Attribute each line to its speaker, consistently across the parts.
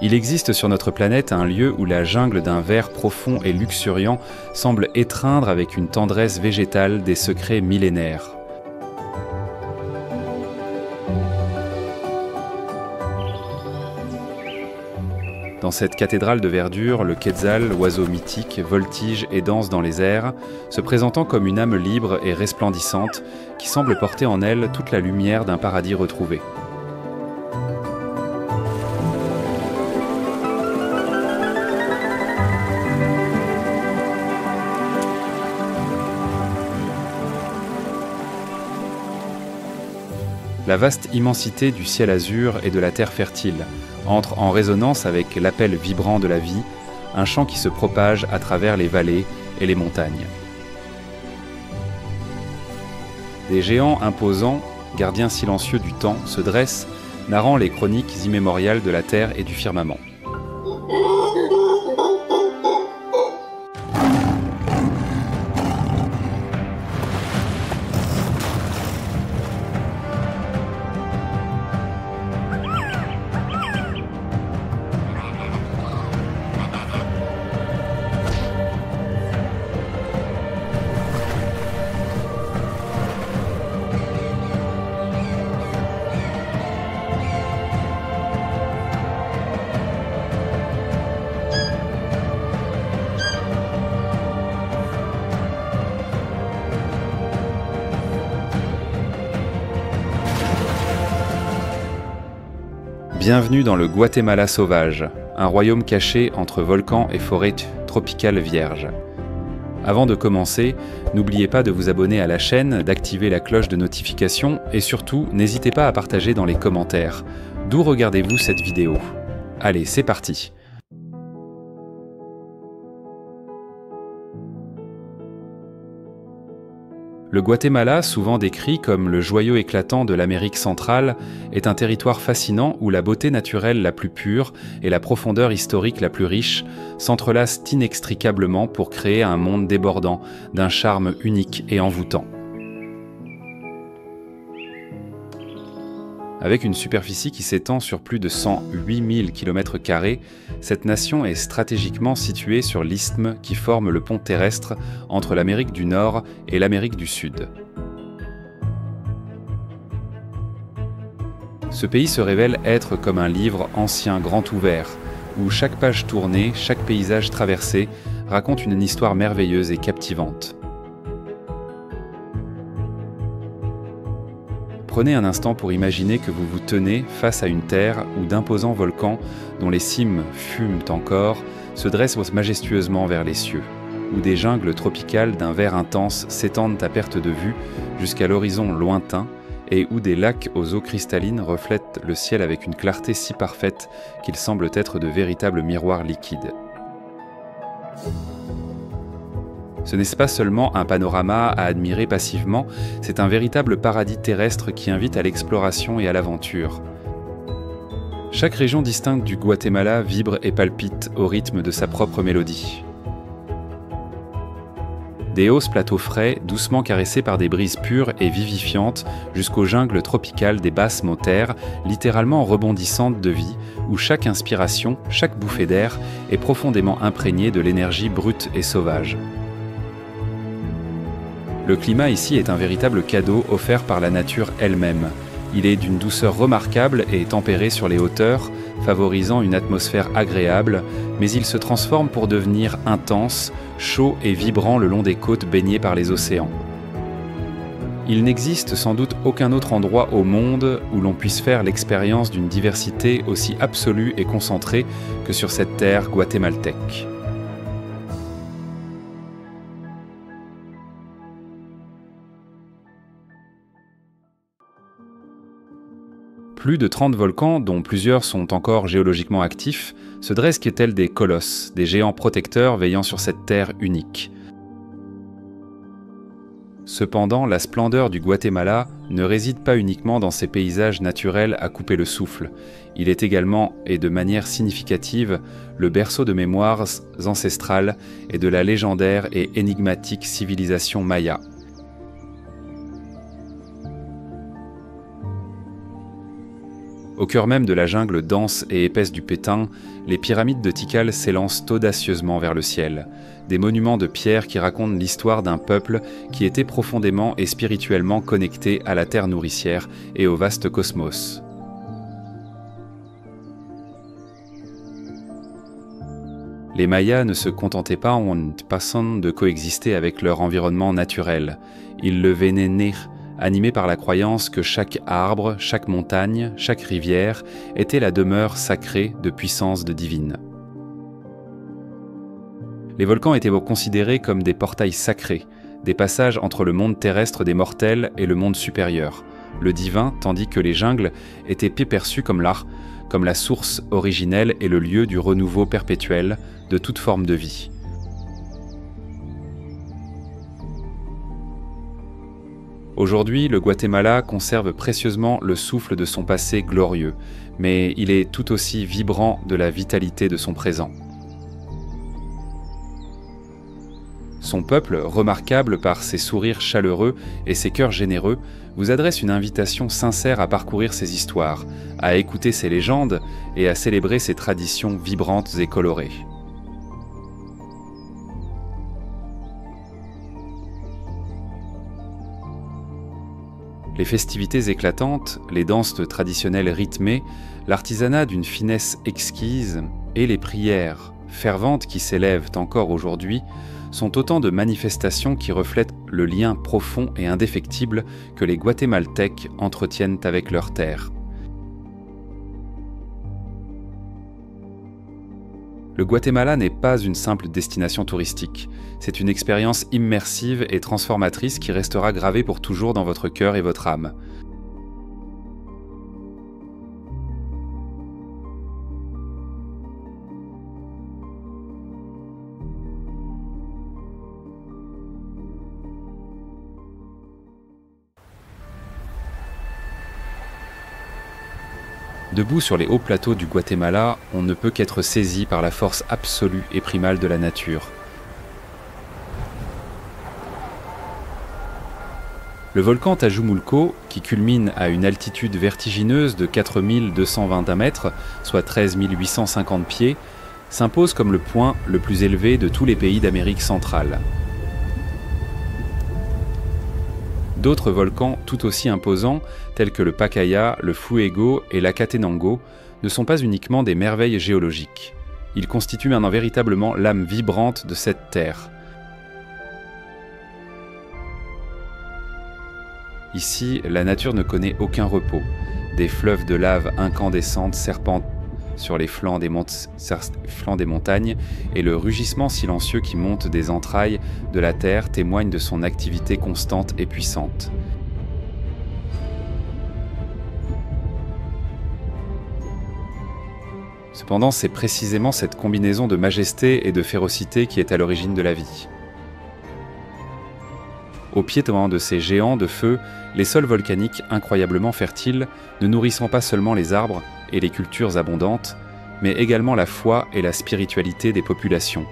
Speaker 1: Il existe sur notre planète un lieu où la jungle d'un vert profond et luxuriant semble étreindre avec une tendresse végétale des secrets millénaires. Dans cette cathédrale de verdure, le quetzal, oiseau mythique, voltige et danse dans les airs, se présentant comme une âme libre et resplendissante qui semble porter en elle toute la lumière d'un paradis retrouvé. La vaste immensité du ciel azur et de la terre fertile entre en résonance avec l'appel vibrant de la vie, un chant qui se propage à travers les vallées et les montagnes. Des géants imposants, gardiens silencieux du temps, se dressent, narrant les chroniques immémoriales de la terre et du firmament. Bienvenue dans le Guatemala sauvage, un royaume caché entre volcans et forêts tropicales vierges. Avant de commencer, n'oubliez pas de vous abonner à la chaîne, d'activer la cloche de notification et surtout, n'hésitez pas à partager dans les commentaires. D'où regardez-vous cette vidéo? Allez, c'est parti! Le Guatemala, souvent décrit comme le joyau éclatant de l'Amérique centrale, est un territoire fascinant où la beauté naturelle la plus pure et la profondeur historique la plus riche s'entrelacent inextricablement pour créer un monde débordant d'un charme unique et envoûtant. Avec une superficie qui s'étend sur plus de 108 000 km², cette nation est stratégiquement située sur l'isthme qui forme le pont terrestre entre l'Amérique du Nord et l'Amérique du Sud. Ce pays se révèle être comme un livre ancien grand ouvert, où chaque page tournée, chaque paysage traversé raconte une histoire merveilleuse et captivante. Prenez un instant pour imaginer que vous vous tenez face à une terre où d'imposants volcans, dont les cimes fument encore, se dressent majestueusement vers les cieux, où des jungles tropicales d'un vert intense s'étendent à perte de vue jusqu'à l'horizon lointain, et où des lacs aux eaux cristallines reflètent le ciel avec une clarté si parfaite qu'ils semblent être de véritables miroirs liquides. Ce n'est pas seulement un panorama à admirer passivement, c'est un véritable paradis terrestre qui invite à l'exploration et à l'aventure. Chaque région distincte du Guatemala vibre et palpite au rythme de sa propre mélodie. Des hausses plateaux frais, doucement caressés par des brises pures et vivifiantes, jusqu'aux jungles tropicales des basses montères, littéralement rebondissantes de vie, où chaque inspiration, chaque bouffée d'air est profondément imprégnée de l'énergie brute et sauvage. Le climat ici est un véritable cadeau offert par la nature elle-même. Il est d'une douceur remarquable et tempéré sur les hauteurs, favorisant une atmosphère agréable, mais il se transforme pour devenir intense, chaud et vibrant le long des côtes baignées par les océans. Il n'existe sans doute aucun autre endroit au monde où l'on puisse faire l'expérience d'une diversité aussi absolue et concentrée que sur cette terre guatémaltèque. Plus de 30 volcans, dont plusieurs sont encore géologiquement actifs, se dressent tels des colosses, des géants protecteurs veillant sur cette terre unique. Cependant, la splendeur du Guatemala ne réside pas uniquement dans ses paysages naturels à couper le souffle. Il est également, et de manière significative, le berceau de mémoires ancestrales et de la légendaire et énigmatique civilisation maya. Au cœur même de la jungle dense et épaisse du Pétain, les pyramides de Tikal s'élancent audacieusement vers le ciel. Des monuments de pierre qui racontent l'histoire d'un peuple qui était profondément et spirituellement connecté à la terre nourricière et au vaste cosmos. Les Mayas ne se contentaient pas en passant de coexister avec leur environnement naturel. Ils le vénéraient, animés par la croyance que chaque arbre, chaque montagne, chaque rivière était la demeure sacrée de puissance divine. Les volcans étaient considérés comme des portails sacrés, des passages entre le monde terrestre des mortels et le monde supérieur, le divin, tandis que les jungles étaient perçus comme l'art, comme la source originelle et le lieu du renouveau perpétuel de toute forme de vie. Aujourd'hui, le Guatemala conserve précieusement le souffle de son passé glorieux, mais il est tout aussi vibrant de la vitalité de son présent. Son peuple, remarquable par ses sourires chaleureux et ses cœurs généreux, vous adresse une invitation sincère à parcourir ses histoires, à écouter ses légendes et à célébrer ses traditions vibrantes et colorées. Les festivités éclatantes, les danses traditionnelles rythmées, l'artisanat d'une finesse exquise et les prières ferventes qui s'élèvent encore aujourd'hui sont autant de manifestations qui reflètent le lien profond et indéfectible que les Guatémaltèques entretiennent avec leur terre. Le Guatemala n'est pas une simple destination touristique, c'est une expérience immersive et transformatrice qui restera gravée pour toujours dans votre cœur et votre âme. Debout sur les hauts plateaux du Guatemala, on ne peut qu'être saisi par la force absolue et primale de la nature. Le volcan Tajumulco, qui culmine à une altitude vertigineuse de 4221 mètres, soit 13 850 pieds, s'impose comme le point le plus élevé de tous les pays d'Amérique centrale. D'autres volcans tout aussi imposants, tels que le Pacaya, le Fuego et l'Acatenango, ne sont pas uniquement des merveilles géologiques. Ils constituent maintenant véritablement l'âme vibrante de cette terre. Ici, la nature ne connaît aucun repos. Des fleuves de lave incandescentes serpentent sur les flancs des montagnes et le rugissement silencieux qui monte des entrailles de la terre témoigne de son activité constante et puissante. Cependant, c'est précisément cette combinaison de majesté et de férocité qui est à l'origine de la vie. Au pied de ces géants de feu, les sols volcaniques incroyablement fertiles ne nourrissant pas seulement les arbres et les cultures abondantes, mais également la foi et la spiritualité des populations,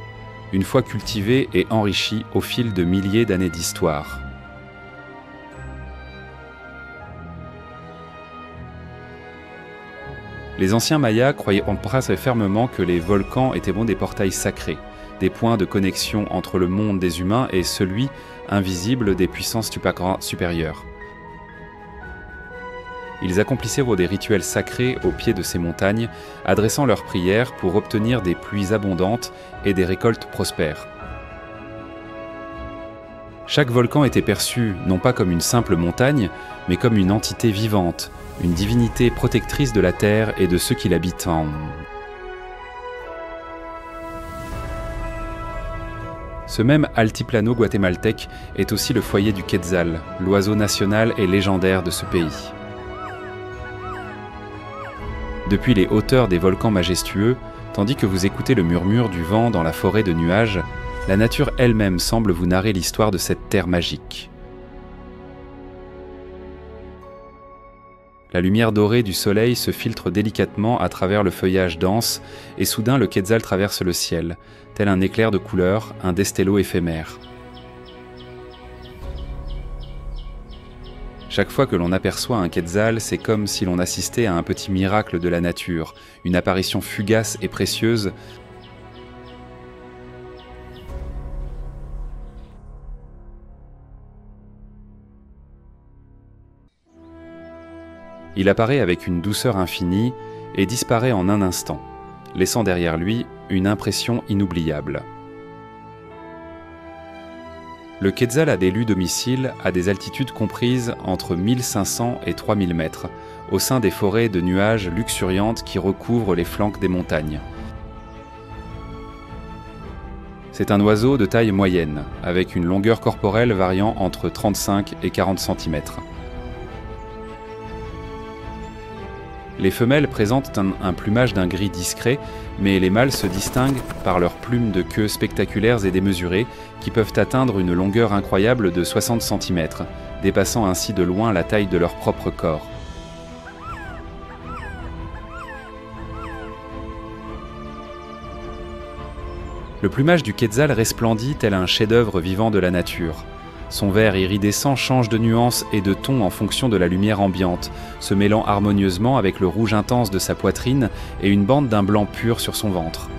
Speaker 1: une foi cultivée et enrichie au fil de milliers d'années d'histoire. Les anciens Mayas croyaient fermement que les volcans étaient des portails sacrés, des points de connexion entre le monde des humains et celui invisible des puissances supérieures. Ils accomplissaient des rituels sacrés au pied de ces montagnes, adressant leurs prières pour obtenir des pluies abondantes et des récoltes prospères. Chaque volcan était perçu non pas comme une simple montagne, mais comme une entité vivante, une divinité protectrice de la terre et de ceux qui l'habitent. Ce même altiplano guatémaltèque est aussi le foyer du Quetzal, l'oiseau national et légendaire de ce pays. Depuis les hauteurs des volcans majestueux, tandis que vous écoutez le murmure du vent dans la forêt de nuages, la nature elle-même semble vous narrer l'histoire de cette terre magique. La lumière dorée du soleil se filtre délicatement à travers le feuillage dense et soudain le Quetzal traverse le ciel, tel un éclair de couleur, un destello éphémère. Chaque fois que l'on aperçoit un quetzal, c'est comme si l'on assistait à un petit miracle de la nature, une apparition fugace et précieuse. Il apparaît avec une douceur infinie et disparaît en un instant, laissant derrière lui une impression inoubliable. Le quetzal a des lieux domicile à des altitudes comprises entre 1500 et 3000 mètres, au sein des forêts de nuages luxuriantes qui recouvrent les flancs des montagnes. C'est un oiseau de taille moyenne, avec une longueur corporelle variant entre 35 et 40 cm. Les femelles présentent un plumage d'un gris discret, mais les mâles se distinguent par leurs plumes de queue spectaculaires et démesurées qui peuvent atteindre une longueur incroyable de 60 cm, dépassant ainsi de loin la taille de leur propre corps. Le plumage du quetzal resplendit tel un chef-d'œuvre vivant de la nature. Son vert iridescent change de nuance et de ton en fonction de la lumière ambiante, se mêlant harmonieusement avec le rouge intense de sa poitrine et une bande d'un blanc pur sur son ventre.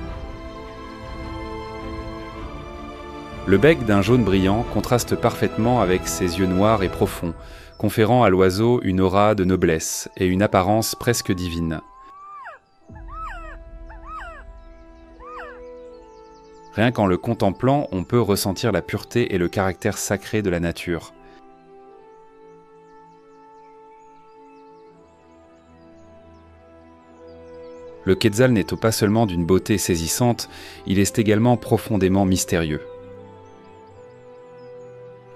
Speaker 1: Le bec d'un jaune brillant contraste parfaitement avec ses yeux noirs et profonds, conférant à l'oiseau une aura de noblesse et une apparence presque divine. Rien qu'en le contemplant, on peut ressentir la pureté et le caractère sacré de la nature. Le quetzal n'est pas seulement d'une beauté saisissante, il est également profondément mystérieux.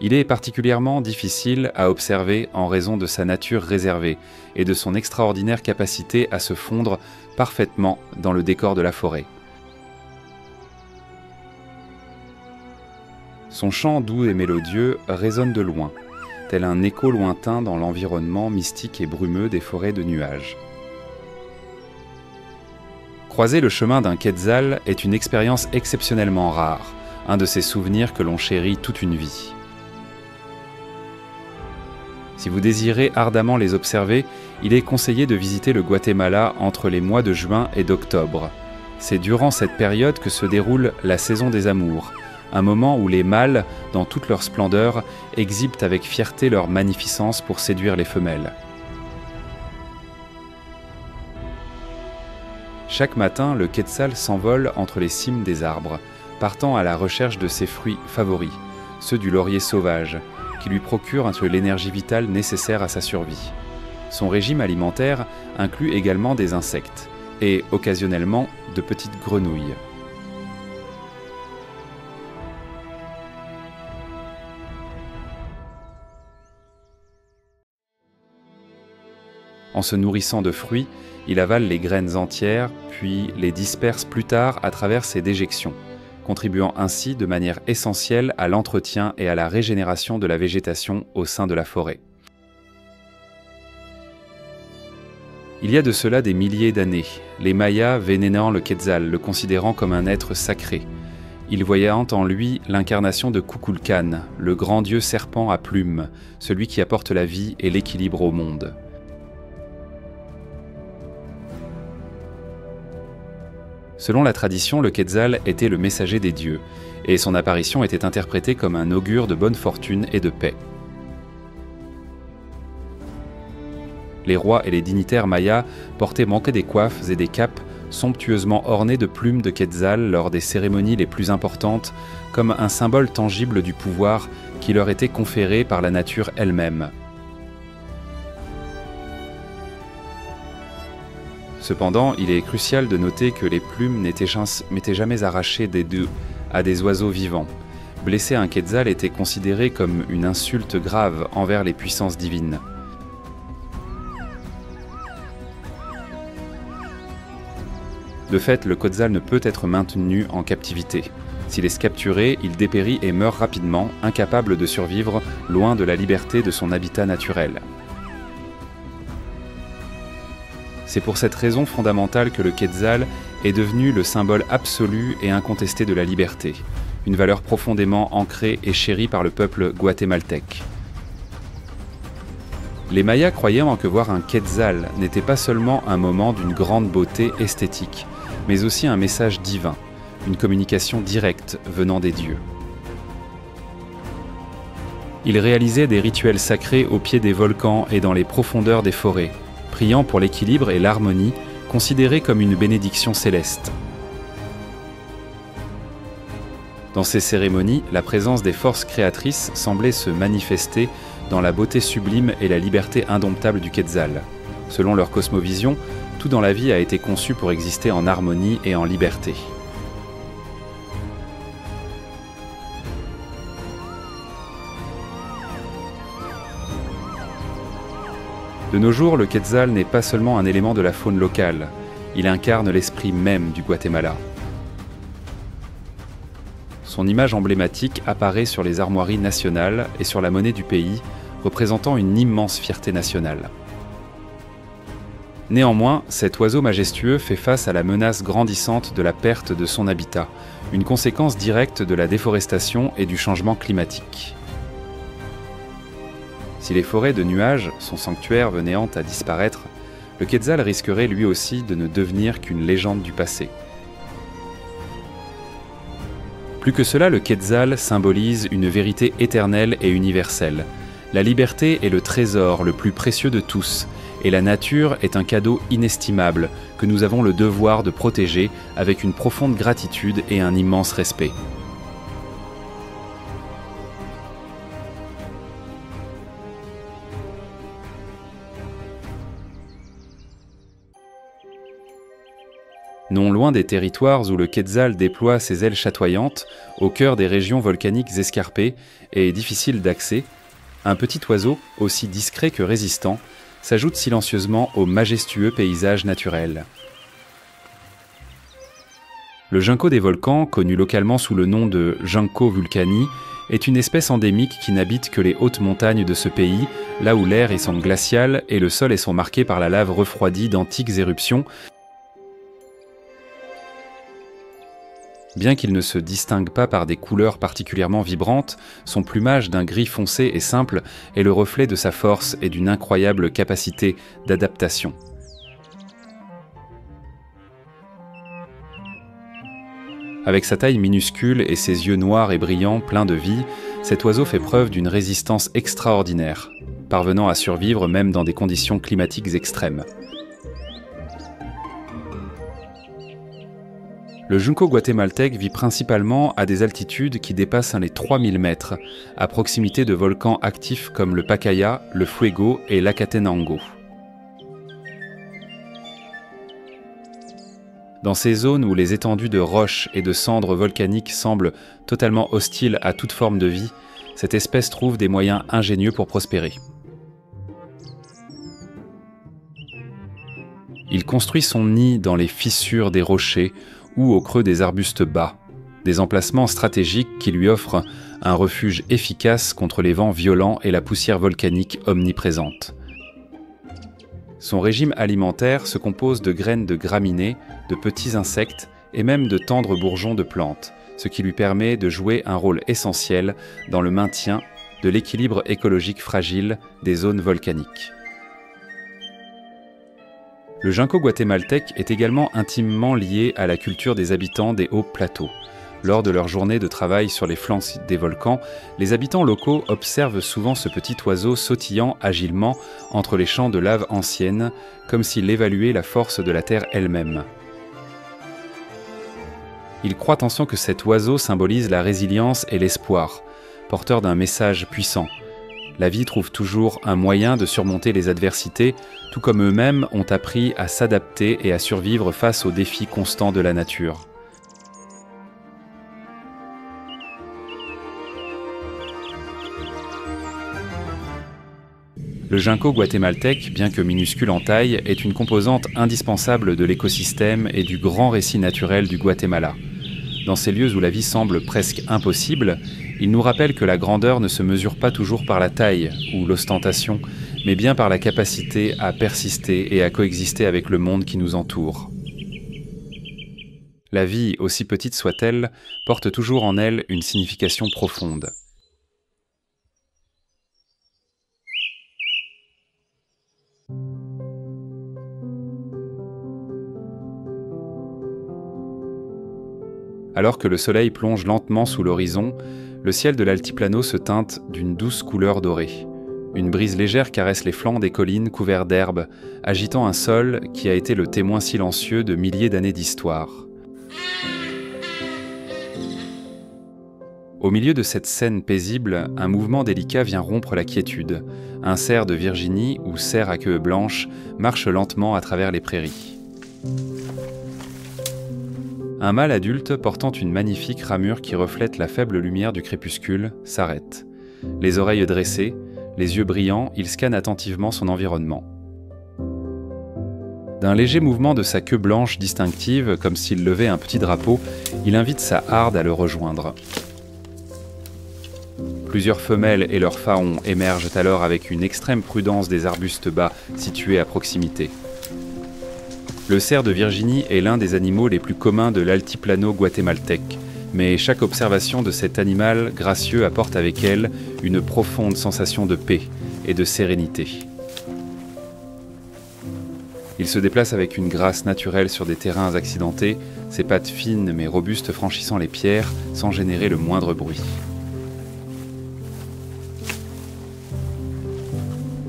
Speaker 1: Il est particulièrement difficile à observer en raison de sa nature réservée et de son extraordinaire capacité à se fondre parfaitement dans le décor de la forêt. Son chant doux et mélodieux résonne de loin, tel un écho lointain dans l'environnement mystique et brumeux des forêts de nuages. Croiser le chemin d'un quetzal est une expérience exceptionnellement rare, un de ces souvenirs que l'on chérit toute une vie. Si vous désirez ardemment les observer, il est conseillé de visiter le Guatemala entre les mois de juin et d'octobre. C'est durant cette période que se déroule la saison des amours, un moment où les mâles, dans toute leur splendeur, exhibent avec fierté leur magnificence pour séduire les femelles. Chaque matin, le quetzal s'envole entre les cimes des arbres, partant à la recherche de ses fruits favoris, ceux du laurier sauvage, qui lui procurent l'énergie vitale nécessaire à sa survie. Son régime alimentaire inclut également des insectes, et occasionnellement de petites grenouilles. En se nourrissant de fruits, il avale les graines entières, puis les disperse plus tard à travers ses déjections, contribuant ainsi de manière essentielle à l'entretien et à la régénération de la végétation au sein de la forêt. Il y a de cela des milliers d'années, les Mayas vénénant le quetzal, le considérant comme un être sacré. Ils voyaient en lui l'incarnation de Kukulkan, le grand dieu serpent à plumes, celui qui apporte la vie et l'équilibre au monde. Selon la tradition, le quetzal était le messager des dieux, et son apparition était interprétée comme un augure de bonne fortune et de paix. Les rois et les dignitaires mayas portaient des coiffes et des capes somptueusement ornées de plumes de quetzal lors des cérémonies les plus importantes, comme un symbole tangible du pouvoir qui leur était conféré par la nature elle-même. Cependant, il est crucial de noter que les plumes n'étaient jamais arrachées des deux à des oiseaux vivants. Blesser un quetzal était considéré comme une insulte grave envers les puissances divines. De fait, le quetzal ne peut être maintenu en captivité. S'il est capturé, il dépérit et meurt rapidement, incapable de survivre loin de la liberté de son habitat naturel. C'est pour cette raison fondamentale que le quetzal est devenu le symbole absolu et incontesté de la liberté, une valeur profondément ancrée et chérie par le peuple guatémaltèque. Les Mayas croyaient en que voir un quetzal n'était pas seulement un moment d'une grande beauté esthétique, mais aussi un message divin, une communication directe venant des dieux. Ils réalisaient des rituels sacrés au pied des volcans et dans les profondeurs des forêts, priant pour l'équilibre et l'harmonie, considérés comme une bénédiction céleste. Dans ces cérémonies, la présence des forces créatrices semblait se manifester dans la beauté sublime et la liberté indomptable du quetzal. Selon leur cosmovision, tout dans la vie a été conçu pour exister en harmonie et en liberté. De nos jours, le quetzal n'est pas seulement un élément de la faune locale, il incarne l'esprit même du Guatemala. Son image emblématique apparaît sur les armoiries nationales et sur la monnaie du pays, représentant une immense fierté nationale. Néanmoins, cet oiseau majestueux fait face à la menace grandissante de la perte de son habitat, une conséquence directe de la déforestation et du changement climatique. Si les forêts de nuages, son sanctuaire venant à disparaître, le quetzal risquerait lui aussi de ne devenir qu'une légende du passé. Plus que cela, le quetzal symbolise une vérité éternelle et universelle. La liberté est le trésor le plus précieux de tous, et la nature est un cadeau inestimable que nous avons le devoir de protéger avec une profonde gratitude et un immense respect. Non loin des territoires où le quetzal déploie ses ailes chatoyantes, au cœur des régions volcaniques escarpées et difficiles d'accès, un petit oiseau, aussi discret que résistant, s'ajoute silencieusement au majestueux paysage naturel. Le ginkgo des volcans, connu localement sous le nom de Ginkgo vulcani, est une espèce endémique qui n'habite que les hautes montagnes de ce pays, là où l'air est son glacial et le sol est son marqué par la lave refroidie d'antiques éruptions. Bien qu'il ne se distingue pas par des couleurs particulièrement vibrantes, son plumage d'un gris foncé et simple est le reflet de sa force et d'une incroyable capacité d'adaptation. Avec sa taille minuscule et ses yeux noirs et brillants pleins de vie, cet oiseau fait preuve d'une résistance extraordinaire, parvenant à survivre même dans des conditions climatiques extrêmes. Le ginkgo guatémaltèque vit principalement à des altitudes qui dépassent les 3000 mètres, à proximité de volcans actifs comme le Pacaya, le Fuego et l'Acatenango. Dans ces zones où les étendues de roches et de cendres volcaniques semblent totalement hostiles à toute forme de vie, cette espèce trouve des moyens ingénieux pour prospérer. Il construit son nid dans les fissures des rochers ou au creux des arbustes bas, des emplacements stratégiques qui lui offrent un refuge efficace contre les vents violents et la poussière volcanique omniprésente. Son régime alimentaire se compose de graines de graminées, de petits insectes et même de tendres bourgeons de plantes, ce qui lui permet de jouer un rôle essentiel dans le maintien de l'équilibre écologique fragile des zones volcaniques. Le ginkgo guatémaltèque est également intimement lié à la culture des habitants des hauts plateaux. Lors de leur journée de travail sur les flancs des volcans, les habitants locaux observent souvent ce petit oiseau sautillant agilement entre les champs de lave ancienne, comme s'il évaluait la force de la terre elle-même. Ils croient en soi que cet oiseau symbolise la résilience et l'espoir, porteur d'un message puissant. La vie trouve toujours un moyen de surmonter les adversités, tout comme eux-mêmes ont appris à s'adapter et à survivre face aux défis constants de la nature. Le ginkgo guatémaltèque, bien que minuscule en taille, est une composante indispensable de l'écosystème et du grand récit naturel du Guatemala. Dans ces lieux où la vie semble presque impossible, il nous rappelle que la grandeur ne se mesure pas toujours par la taille ou l'ostentation, mais bien par la capacité à persister et à coexister avec le monde qui nous entoure. La vie, aussi petite soit-elle, porte toujours en elle une signification profonde. Alors que le soleil plonge lentement sous l'horizon, le ciel de l'altiplano se teinte d'une douce couleur dorée. Une brise légère caresse les flancs des collines couverts d'herbe, agitant un sol qui a été le témoin silencieux de milliers d'années d'histoire. Au milieu de cette scène paisible, un mouvement délicat vient rompre la quiétude. Un cerf de Virginie, ou cerf à queue blanche, marche lentement à travers les prairies. Un mâle adulte, portant une magnifique ramure qui reflète la faible lumière du crépuscule, s'arrête. Les oreilles dressées, les yeux brillants, il scanne attentivement son environnement. D'un léger mouvement de sa queue blanche distinctive, comme s'il levait un petit drapeau, il invite sa harde à le rejoindre. Plusieurs femelles et leurs faons émergent alors avec une extrême prudence des arbustes bas situés à proximité. Le cerf de Virginie est l'un des animaux les plus communs de l'altiplano guatémaltèque, mais chaque observation de cet animal gracieux apporte avec elle une profonde sensation de paix et de sérénité. Il se déplace avec une grâce naturelle sur des terrains accidentés, ses pattes fines mais robustes franchissant les pierres sans générer le moindre bruit.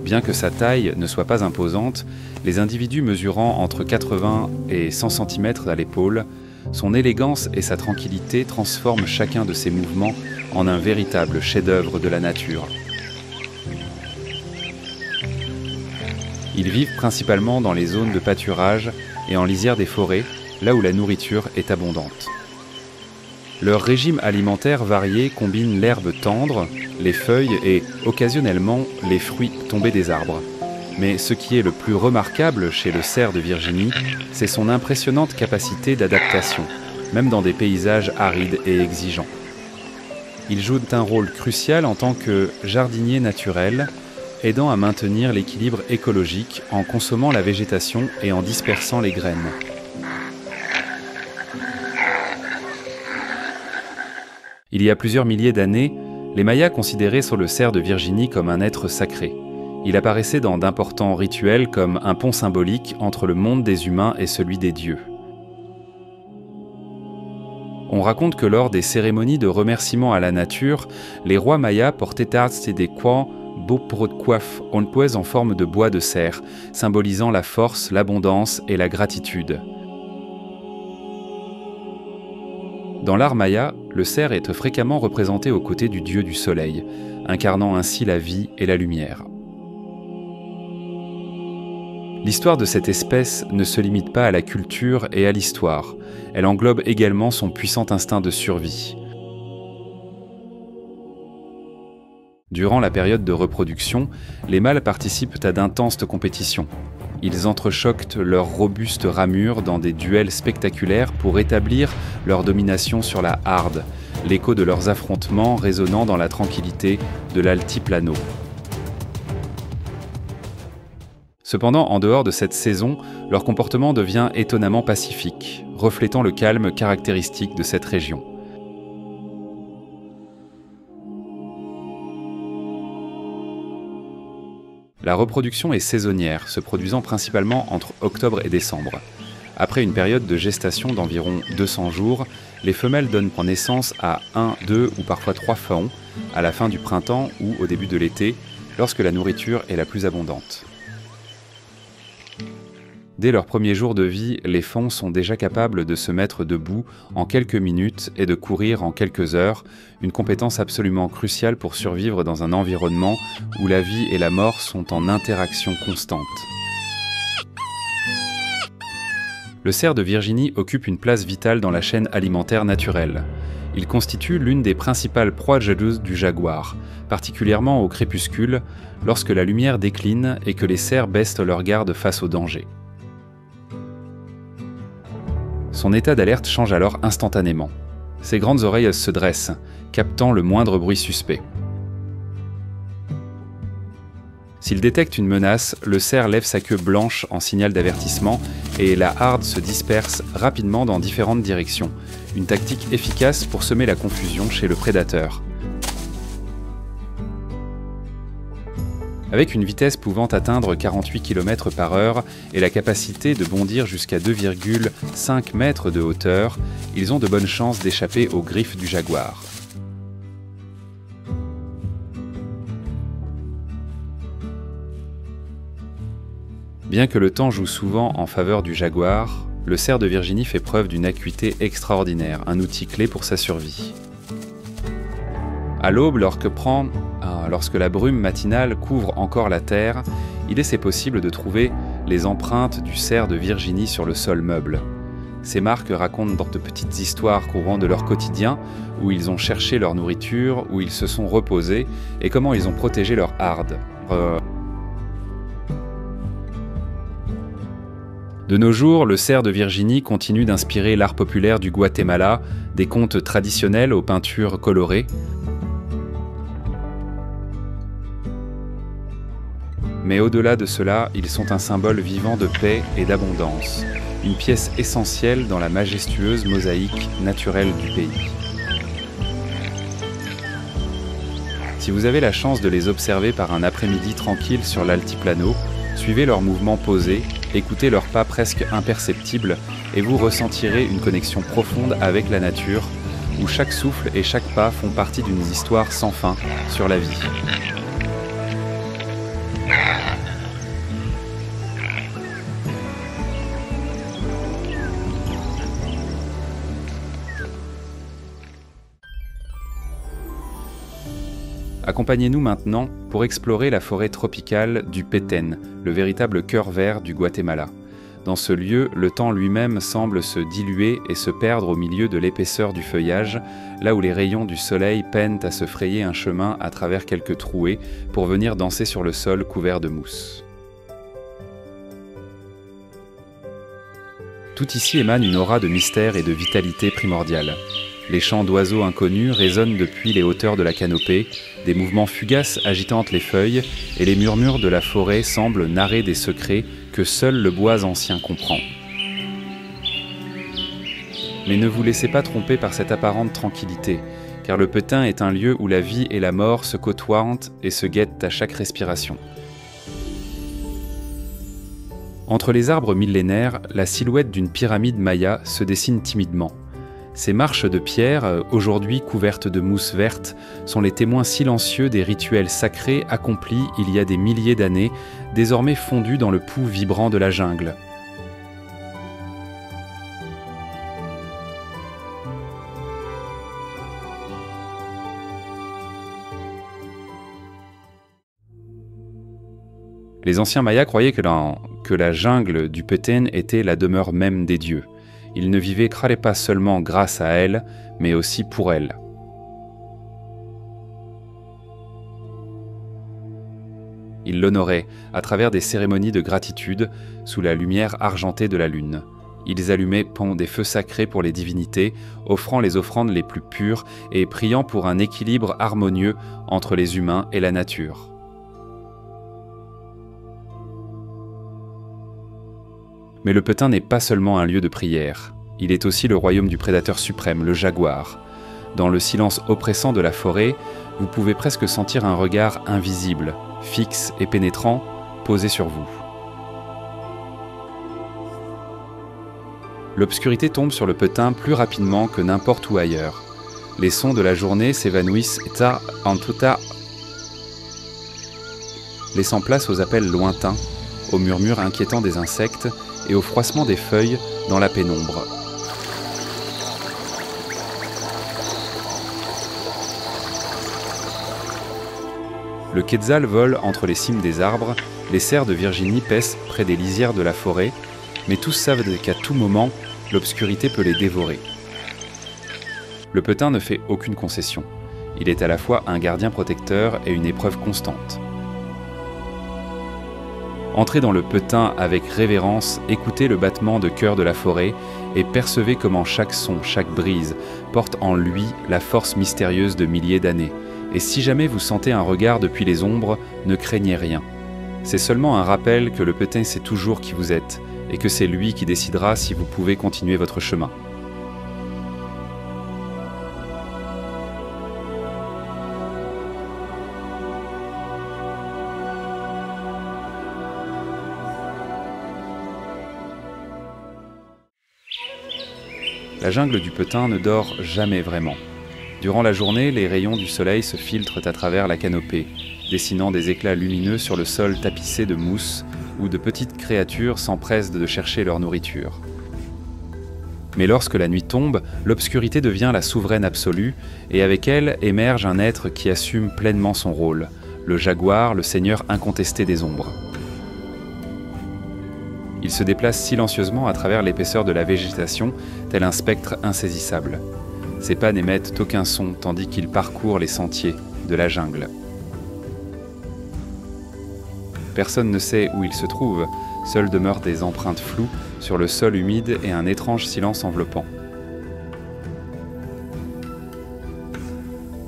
Speaker 1: Bien que sa taille ne soit pas imposante, les individus mesurant entre 80 et 100 cm à l'épaule, son élégance et sa tranquillité transforment chacun de ses mouvements en un véritable chef-d'œuvre de la nature. Ils vivent principalement dans les zones de pâturage et en lisière des forêts, là où la nourriture est abondante. Leur régime alimentaire varié combine l'herbe tendre, les feuilles et, occasionnellement, les fruits tombés des arbres. Mais ce qui est le plus remarquable chez le cerf de Virginie, c'est son impressionnante capacité d'adaptation, même dans des paysages arides et exigeants. Il joue un rôle crucial en tant que jardinier naturel, aidant à maintenir l'équilibre écologique en consommant la végétation et en dispersant les graines. Il y a plusieurs milliers d'années, les Mayas considéraient sur le cerf de Virginie comme un être sacré. Il apparaissait dans d'importants rituels comme un pont symbolique entre le monde des humains et celui des dieux. On raconte que lors des cérémonies de remerciement à la nature, les rois mayas portaient arts et des coins boprodquaf en forme de bois de cerf, symbolisant la force, l'abondance et la gratitude. Dans l'art maya, le cerf est fréquemment représenté aux côtés du dieu du soleil, incarnant ainsi la vie et la lumière. L'histoire de cette espèce ne se limite pas à la culture et à l'histoire, elle englobe également son puissant instinct de survie. Durant la période de reproduction, les mâles participent à d'intenses compétitions. Ils entrechoquent leurs robustes ramures dans des duels spectaculaires pour établir leur domination sur la harde, l'écho de leurs affrontements résonnant dans la tranquillité de l'altiplano. Cependant, en dehors de cette saison, leur comportement devient étonnamment pacifique, reflétant le calme caractéristique de cette région. La reproduction est saisonnière, se produisant principalement entre octobre et décembre. Après une période de gestation d'environ 200 jours, les femelles donnent naissance à 1, 2 ou parfois 3 faons à la fin du printemps ou au début de l'été, lorsque la nourriture est la plus abondante. Dès leurs premiers jours de vie, les faons sont déjà capables de se mettre debout en quelques minutes et de courir en quelques heures, une compétence absolument cruciale pour survivre dans un environnement où la vie et la mort sont en interaction constante. Le cerf de Virginie occupe une place vitale dans la chaîne alimentaire naturelle. Il constitue l'une des principales proies jalouses du jaguar, particulièrement au crépuscule, lorsque la lumière décline et que les cerfs baissent leur garde face au danger. Son état d'alerte change alors instantanément. Ses grandes oreilles se dressent, captant le moindre bruit suspect. S'il détecte une menace, le cerf lève sa queue blanche en signal d'avertissement et la harde se disperse rapidement dans différentes directions, une tactique efficace pour semer la confusion chez le prédateur. Avec une vitesse pouvant atteindre 48 km/h et la capacité de bondir jusqu'à 2,5 mètres de hauteur, ils ont de bonnes chances d'échapper aux griffes du jaguar. Bien que le temps joue souvent en faveur du jaguar, le cerf de Virginie fait preuve d'une acuité extraordinaire, un outil clé pour sa survie. À l'aube, lorsque la brume matinale couvre encore la terre, il est possible de trouver les empreintes du cerf de Virginie sur le sol meuble. Ces marques racontent de petites histoires courant de leur quotidien, où ils ont cherché leur nourriture, où ils se sont reposés, et comment ils ont protégé leur harde. De nos jours, le cerf de Virginie continue d'inspirer l'art populaire du Guatemala, des contes traditionnels aux peintures colorées. Mais au-delà de cela, ils sont un symbole vivant de paix et d'abondance, une pièce essentielle dans la majestueuse mosaïque naturelle du pays. Si vous avez la chance de les observer par un après-midi tranquille sur l'altiplano, suivez leurs mouvements posés, écoutez leurs pas presque imperceptibles et vous ressentirez une connexion profonde avec la nature, où chaque souffle et chaque pas font partie d'une histoire sans fin sur la vie. Accompagnez-nous maintenant pour explorer la forêt tropicale du Petén, le véritable cœur vert du Guatemala. Dans ce lieu, le temps lui-même semble se diluer et se perdre au milieu de l'épaisseur du feuillage, là où les rayons du soleil peinent à se frayer un chemin à travers quelques trouées pour venir danser sur le sol couvert de mousse. Tout ici émane une aura de mystère et de vitalité primordiale. Les chants d'oiseaux inconnus résonnent depuis les hauteurs de la canopée, des mouvements fugaces agitant les feuilles, et les murmures de la forêt semblent narrer des secrets que seul le bois ancien comprend. Mais ne vous laissez pas tromper par cette apparente tranquillité, car le Petén est un lieu où la vie et la mort se côtoient et se guettent à chaque respiration. Entre les arbres millénaires, la silhouette d'une pyramide maya se dessine timidement. Ces marches de pierre, aujourd'hui couvertes de mousse verte, sont les témoins silencieux des rituels sacrés accomplis il y a des milliers d'années, désormais fondus dans le pouls vibrant de la jungle. Les anciens Mayas croyaient que la jungle du Petén était la demeure même des dieux. Ils ne vivaient pas seulement grâce à elle, mais aussi pour elle. Ils l'honoraient à travers des cérémonies de gratitude sous la lumière argentée de la lune. Ils allumaient des feux sacrés pour les divinités, offrant les offrandes les plus pures et priant pour un équilibre harmonieux entre les humains et la nature. Mais le Petén n'est pas seulement un lieu de prière, il est aussi le royaume du prédateur suprême, le jaguar. Dans le silence oppressant de la forêt, vous pouvez presque sentir un regard invisible, fixe et pénétrant, posé sur vous. L'obscurité tombe sur le Petén plus rapidement que n'importe où ailleurs. Les sons de la journée s'évanouissent laissant place aux appels lointains, aux murmures inquiétants des insectes et au froissement des feuilles dans la pénombre. Le quetzal vole entre les cimes des arbres, les cerfs de Virginie paissent près des lisières de la forêt, mais tous savent qu'à tout moment, l'obscurité peut les dévorer. Le Petén ne fait aucune concession. Il est à la fois un gardien protecteur et une épreuve constante. Entrez dans le Petén avec révérence, écoutez le battement de cœur de la forêt et percevez comment chaque son, chaque brise porte en lui la force mystérieuse de milliers d'années. Et si jamais vous sentez un regard depuis les ombres, ne craignez rien. C'est seulement un rappel que le Petén sait toujours qui vous êtes et que c'est lui qui décidera si vous pouvez continuer votre chemin. La jungle du Petain ne dort jamais vraiment. Durant la journée, les rayons du soleil se filtrent à travers la canopée, dessinant des éclats lumineux sur le sol tapissé de mousse, où de petites créatures s'empressent de chercher leur nourriture. Mais lorsque la nuit tombe, l'obscurité devient la souveraine absolue, et avec elle émerge un être qui assume pleinement son rôle, le jaguar, le seigneur incontesté des ombres. Il se déplace silencieusement à travers l'épaisseur de la végétation, tel un spectre insaisissable. Ses pas n'émettent aucun son tandis qu'il parcourt les sentiers de la jungle. Personne ne sait où il se trouve, seules demeurent des empreintes floues sur le sol humide et un étrange silence enveloppant.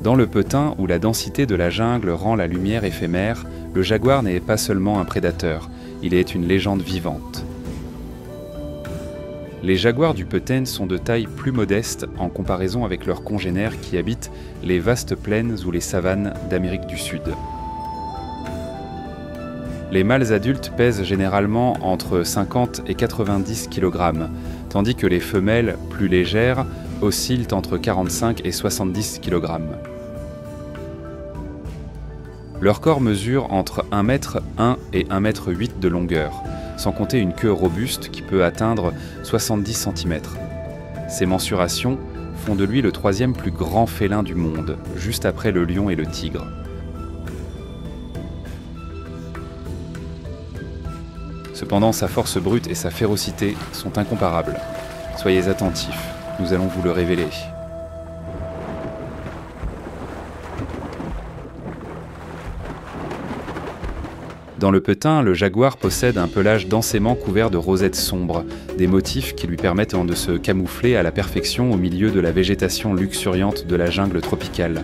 Speaker 1: Dans le Petain, où la densité de la jungle rend la lumière éphémère, le jaguar n'est pas seulement un prédateur, il est une légende vivante. Les jaguars du Petain sont de taille plus modeste en comparaison avec leurs congénères qui habitent les vastes plaines ou les savanes d'Amérique du Sud. Les mâles adultes pèsent généralement entre 50 et 90 kg, tandis que les femelles, plus légères, oscillent entre 45 et 70 kg. Leur corps mesure entre 1,1 m et 1,8 m de longueur, sans compter une queue robuste qui peut atteindre 70 cm. Ces mensurations font de lui le troisième plus grand félin du monde, juste après le lion et le tigre. Cependant, sa force brute et sa férocité sont incomparables. Soyez attentifs, nous allons vous le révéler. Dans le Petain, le jaguar possède un pelage densément couvert de rosettes sombres, des motifs qui lui permettent de se camoufler à la perfection au milieu de la végétation luxuriante de la jungle tropicale.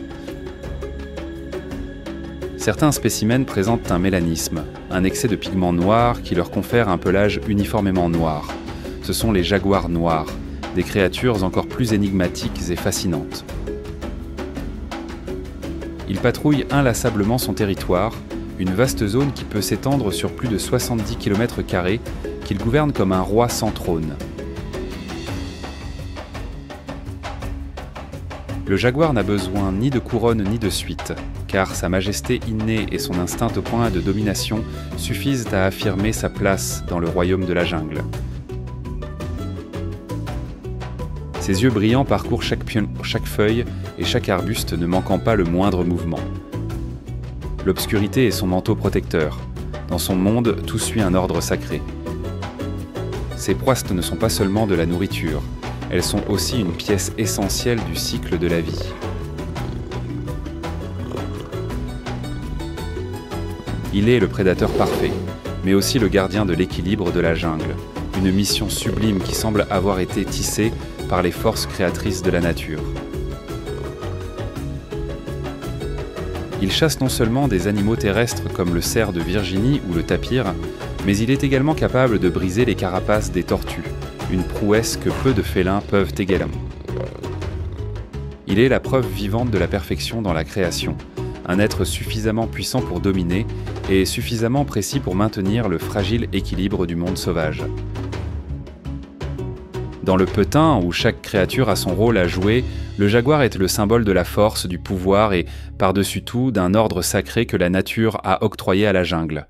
Speaker 1: Certains spécimens présentent un mélanisme, un excès de pigments noirs qui leur confère un pelage uniformément noir. Ce sont les jaguars noirs, des créatures encore plus énigmatiques et fascinantes. Ils patrouillent inlassablement son territoire, une vaste zone qui peut s'étendre sur plus de 70 km² qu'il gouverne comme un roi sans trône. Le jaguar n'a besoin ni de couronne ni de suite, car sa majesté innée et son instinct au point de domination suffisent à affirmer sa place dans le royaume de la jungle. Ses yeux brillants parcourent chaque feuille et chaque arbuste ne manquant pas le moindre mouvement. L'obscurité est son manteau protecteur. Dans son monde, tout suit un ordre sacré. Ses proies ne sont pas seulement de la nourriture, elles sont aussi une pièce essentielle du cycle de la vie. Il est le prédateur parfait, mais aussi le gardien de l'équilibre de la jungle, une mission sublime qui semble avoir été tissée par les forces créatrices de la nature. Il chasse non seulement des animaux terrestres comme le cerf de Virginie ou le tapir, mais il est également capable de briser les carapaces des tortues, une prouesse que peu de félins peuvent égaler. Il est la preuve vivante de la perfection dans la création, un être suffisamment puissant pour dominer et suffisamment précis pour maintenir le fragile équilibre du monde sauvage. Dans le Petain, où chaque créature a son rôle à jouer, le jaguar est le symbole de la force, du pouvoir et, par-dessus tout, d'un ordre sacré que la nature a octroyé à la jungle.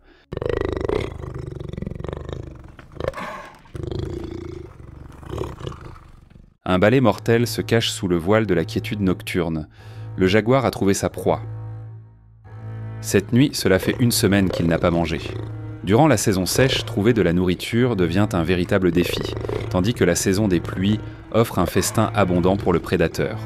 Speaker 1: Un balai mortel se cache sous le voile de la quiétude nocturne. Le jaguar a trouvé sa proie. Cette nuit, cela fait 1 semaine qu'il n'a pas mangé. Durant la saison sèche, trouver de la nourriture devient un véritable défi, tandis que la saison des pluies offre un festin abondant pour le prédateur.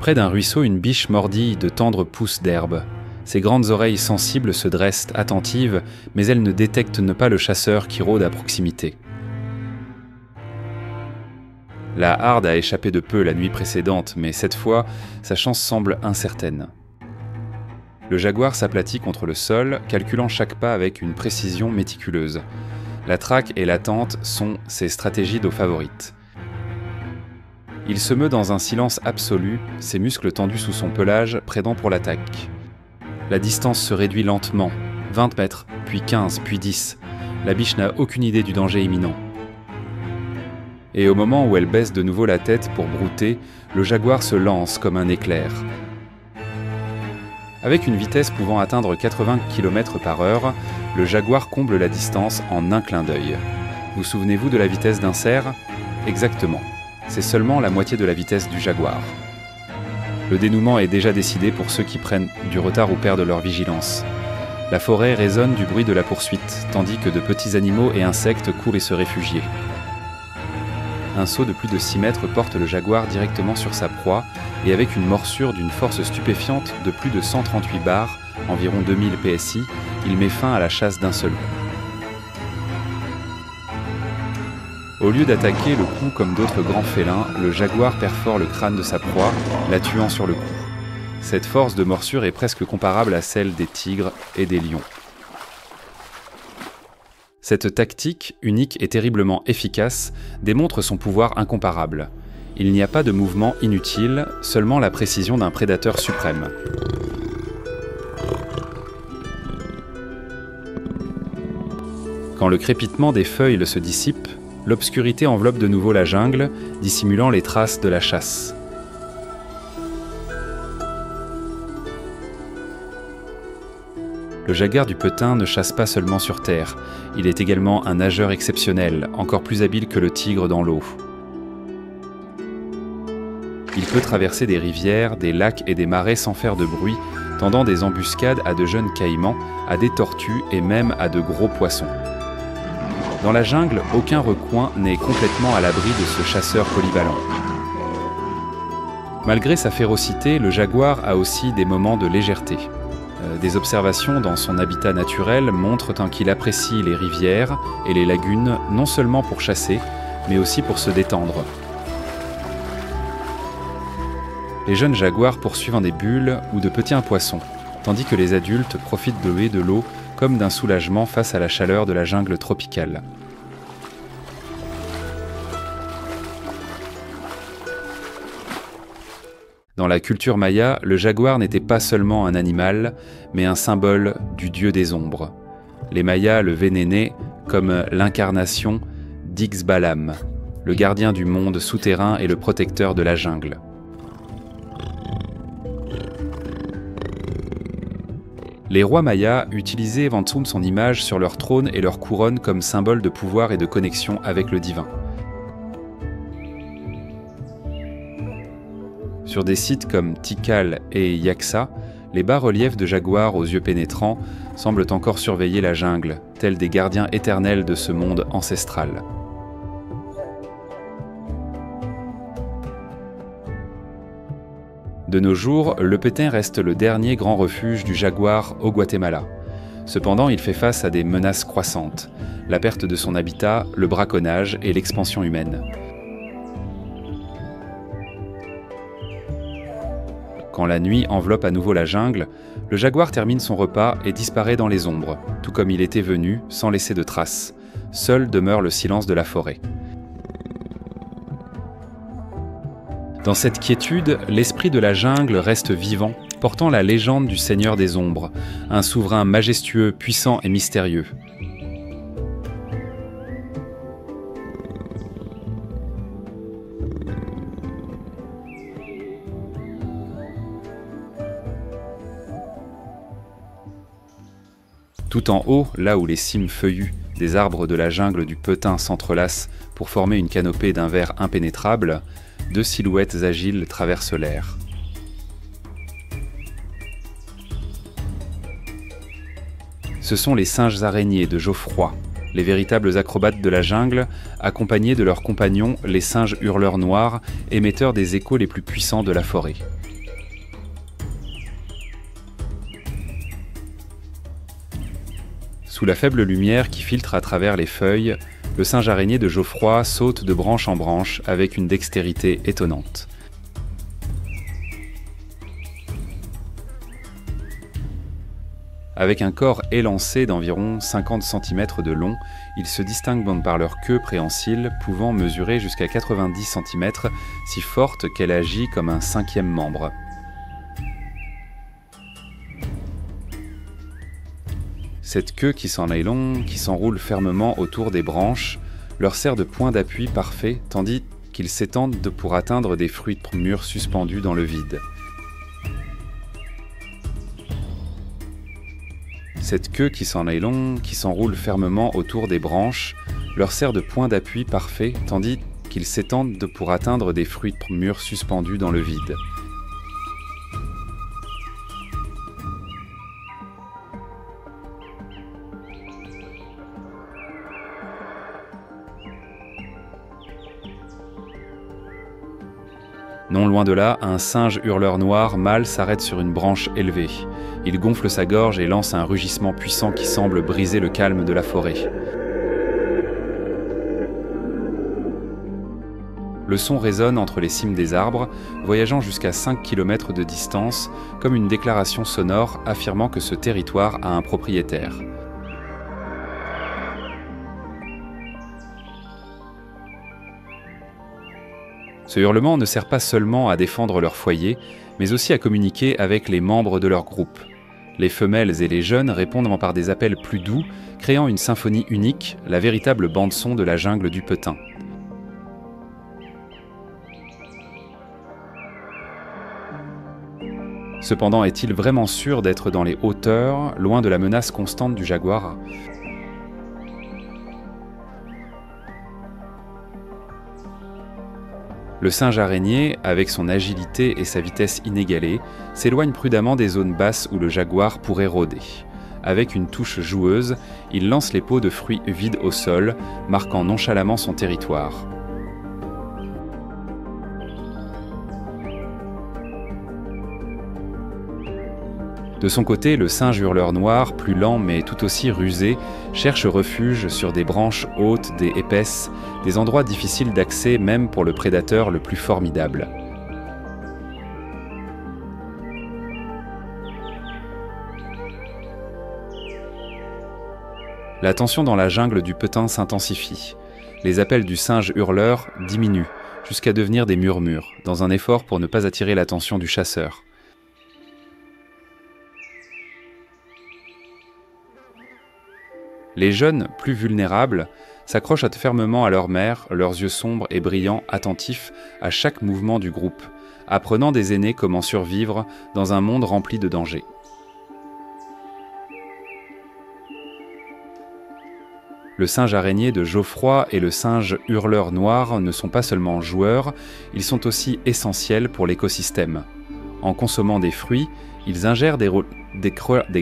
Speaker 1: Près d'un ruisseau, une biche mordille de tendres pousses d'herbe. Ses grandes oreilles sensibles se dressent attentives, mais elles ne détectent pas le chasseur qui rôde à proximité. La harde a échappé de peu la nuit précédente, mais cette fois, sa chance semble incertaine. Le jaguar s'aplatit contre le sol, calculant chaque pas avec une précision méticuleuse. La traque et l'attente sont ses stratégies d'eau favorites. Il se meut dans un silence absolu, ses muscles tendus sous son pelage, prédant pour l'attaque. La distance se réduit lentement, 20 mètres, puis 15, puis 10. La biche n'a aucune idée du danger imminent. et au moment où elle baisse de nouveau la tête pour brouter, le jaguar se lance comme un éclair. Avec une vitesse pouvant atteindre 80 km/h, le jaguar comble la distance en un clin d'œil. Vous souvenez-vous de la vitesse d'un cerf? Exactement. C'est seulement la moitié de la vitesse du jaguar. Le dénouement est déjà décidé pour ceux qui prennent du retard ou perdent leur vigilance. La forêt résonne du bruit de la poursuite, tandis que de petits animaux et insectes courent et se réfugient. Un saut de plus de 6 mètres porte le jaguar directement sur sa proie, et avec une morsure d'une force stupéfiante de plus de 138 bars, environ 2000 PSI, il met fin à la chasse d'un seul coup. Au lieu d'attaquer le cou comme d'autres grands félins, le jaguar perfore le crâne de sa proie, la tuant sur le coup. Cette force de morsure est presque comparable à celle des tigres et des lions. Cette tactique, unique et terriblement efficace, démontre son pouvoir incomparable. Il n'y a pas de mouvement inutile, seulement la précision d'un prédateur suprême. Quand le crépitement des feuilles se dissipe, l'obscurité enveloppe de nouveau la jungle, dissimulant les traces de la chasse. Le jaguar du Petain ne chasse pas seulement sur terre, il est également un nageur exceptionnel, encore plus habile que le tigre dans l'eau. Il peut traverser des rivières, des lacs et des marais sans faire de bruit, tendant des embuscades à de jeunes caïmans, à des tortues et même à de gros poissons. Dans la jungle, aucun recoin n'est complètement à l'abri de ce chasseur polyvalent. Malgré sa férocité, le jaguar a aussi des moments de légèreté. Des observations dans son habitat naturel montrent qu'il apprécie les rivières et les lagunes non seulement pour chasser, mais aussi pour se détendre. Les jeunes jaguars poursuivent des bulles ou de petits poissons, tandis que les adultes profitent de l'eau comme d'un soulagement face à la chaleur de la jungle tropicale. Dans la culture maya, le jaguar n'était pas seulement un animal, mais un symbole du dieu des ombres. Les Mayas le vénénaient comme l'incarnation d'Ixbalam, le gardien du monde souterrain et le protecteur de la jungle. Les rois mayas utilisaient Vantsum son image sur leur trône et leur couronne comme symbole de pouvoir et de connexion avec le divin. Sur des sites comme Tikal et Yaksa, les bas-reliefs de jaguars aux yeux pénétrants semblent encore surveiller la jungle, tels des gardiens éternels de ce monde ancestral. De nos jours, le Petain reste le dernier grand refuge du jaguar au Guatemala. Cependant, il fait face à des menaces croissantes, la perte de son habitat, le braconnage et l'expansion humaine. Quand la nuit enveloppe à nouveau la jungle, le jaguar termine son repas et disparaît dans les ombres, tout comme il était venu, sans laisser de traces. Seul demeure le silence de la forêt. Dans cette quiétude, l'esprit de la jungle reste vivant, portant la légende du Seigneur des Ombres, un souverain majestueux, puissant et mystérieux. Tout en haut, là où les cimes feuillues des arbres de la jungle du Petain s'entrelacent pour former une canopée d'un vert impénétrable, deux silhouettes agiles traversent l'air. Ce sont les singes araignées de Geoffroy, les véritables acrobates de la jungle, accompagnés de leurs compagnons, les singes hurleurs noirs, émetteurs des échos les plus puissants de la forêt. Sous la faible lumière qui filtre à travers les feuilles, le singe araignée de Geoffroy saute de branche en branche avec une dextérité étonnante. Avec un corps élancé d'environ 50 cm de long, ils se distinguent par leur queue préhensile pouvant mesurer jusqu'à 90 cm, si forte qu'elle agit comme un cinquième membre. Cette queue qui s'en est longue, qui s'enroule fermement autour des branches, leur sert de point d'appui parfait tandis qu'ils s'étendent pour atteindre des fruits mûrs suspendus dans le vide. Cette queue qui s'en est longue, qui s'enroule fermement autour des branches, leur sert de point d'appui parfait tandis qu'ils s'étendent pour atteindre des fruits mûrs suspendus dans le vide. Non loin de là, un singe hurleur noir mâle s'arrête sur une branche élevée. Il gonfle sa gorge et lance un rugissement puissant qui semble briser le calme de la forêt. Le son résonne entre les cimes des arbres, voyageant jusqu'à 5 km de distance, comme une déclaration sonore affirmant que ce territoire a un propriétaire. Ce hurlement ne sert pas seulement à défendre leur foyer, mais aussi à communiquer avec les membres de leur groupe. Les femelles et les jeunes répondent par des appels plus doux, créant une symphonie unique, la véritable bande-son de la jungle du Petain. Cependant, est-il vraiment sûr d'être dans les hauteurs, loin de la menace constante du jaguar ? Le singe araignée, avec son agilité et sa vitesse inégalée, s'éloigne prudemment des zones basses où le jaguar pourrait rôder. Avec une touche joueuse, il lance les pots de fruits vides au sol, marquant nonchalamment son territoire. De son côté, le singe hurleur noir, plus lent mais tout aussi rusé, cherche refuge sur des branches hautes et épaisses, des endroits difficiles d'accès même pour le prédateur le plus formidable. La tension dans la jungle du Petain s'intensifie. Les appels du singe hurleur diminuent, jusqu'à devenir des murmures, dans un effort pour ne pas attirer l'attention du chasseur. Les jeunes, plus vulnérables, s'accrochent fermement à leur mère, leurs yeux sombres et brillants, attentifs à chaque mouvement du groupe, apprenant des aînés comment survivre dans un monde rempli de dangers. Le singe araignée de Geoffroy et le singe hurleur noir ne sont pas seulement joueurs, ils sont aussi essentiels pour l'écosystème. En consommant des fruits, ils ingèrent des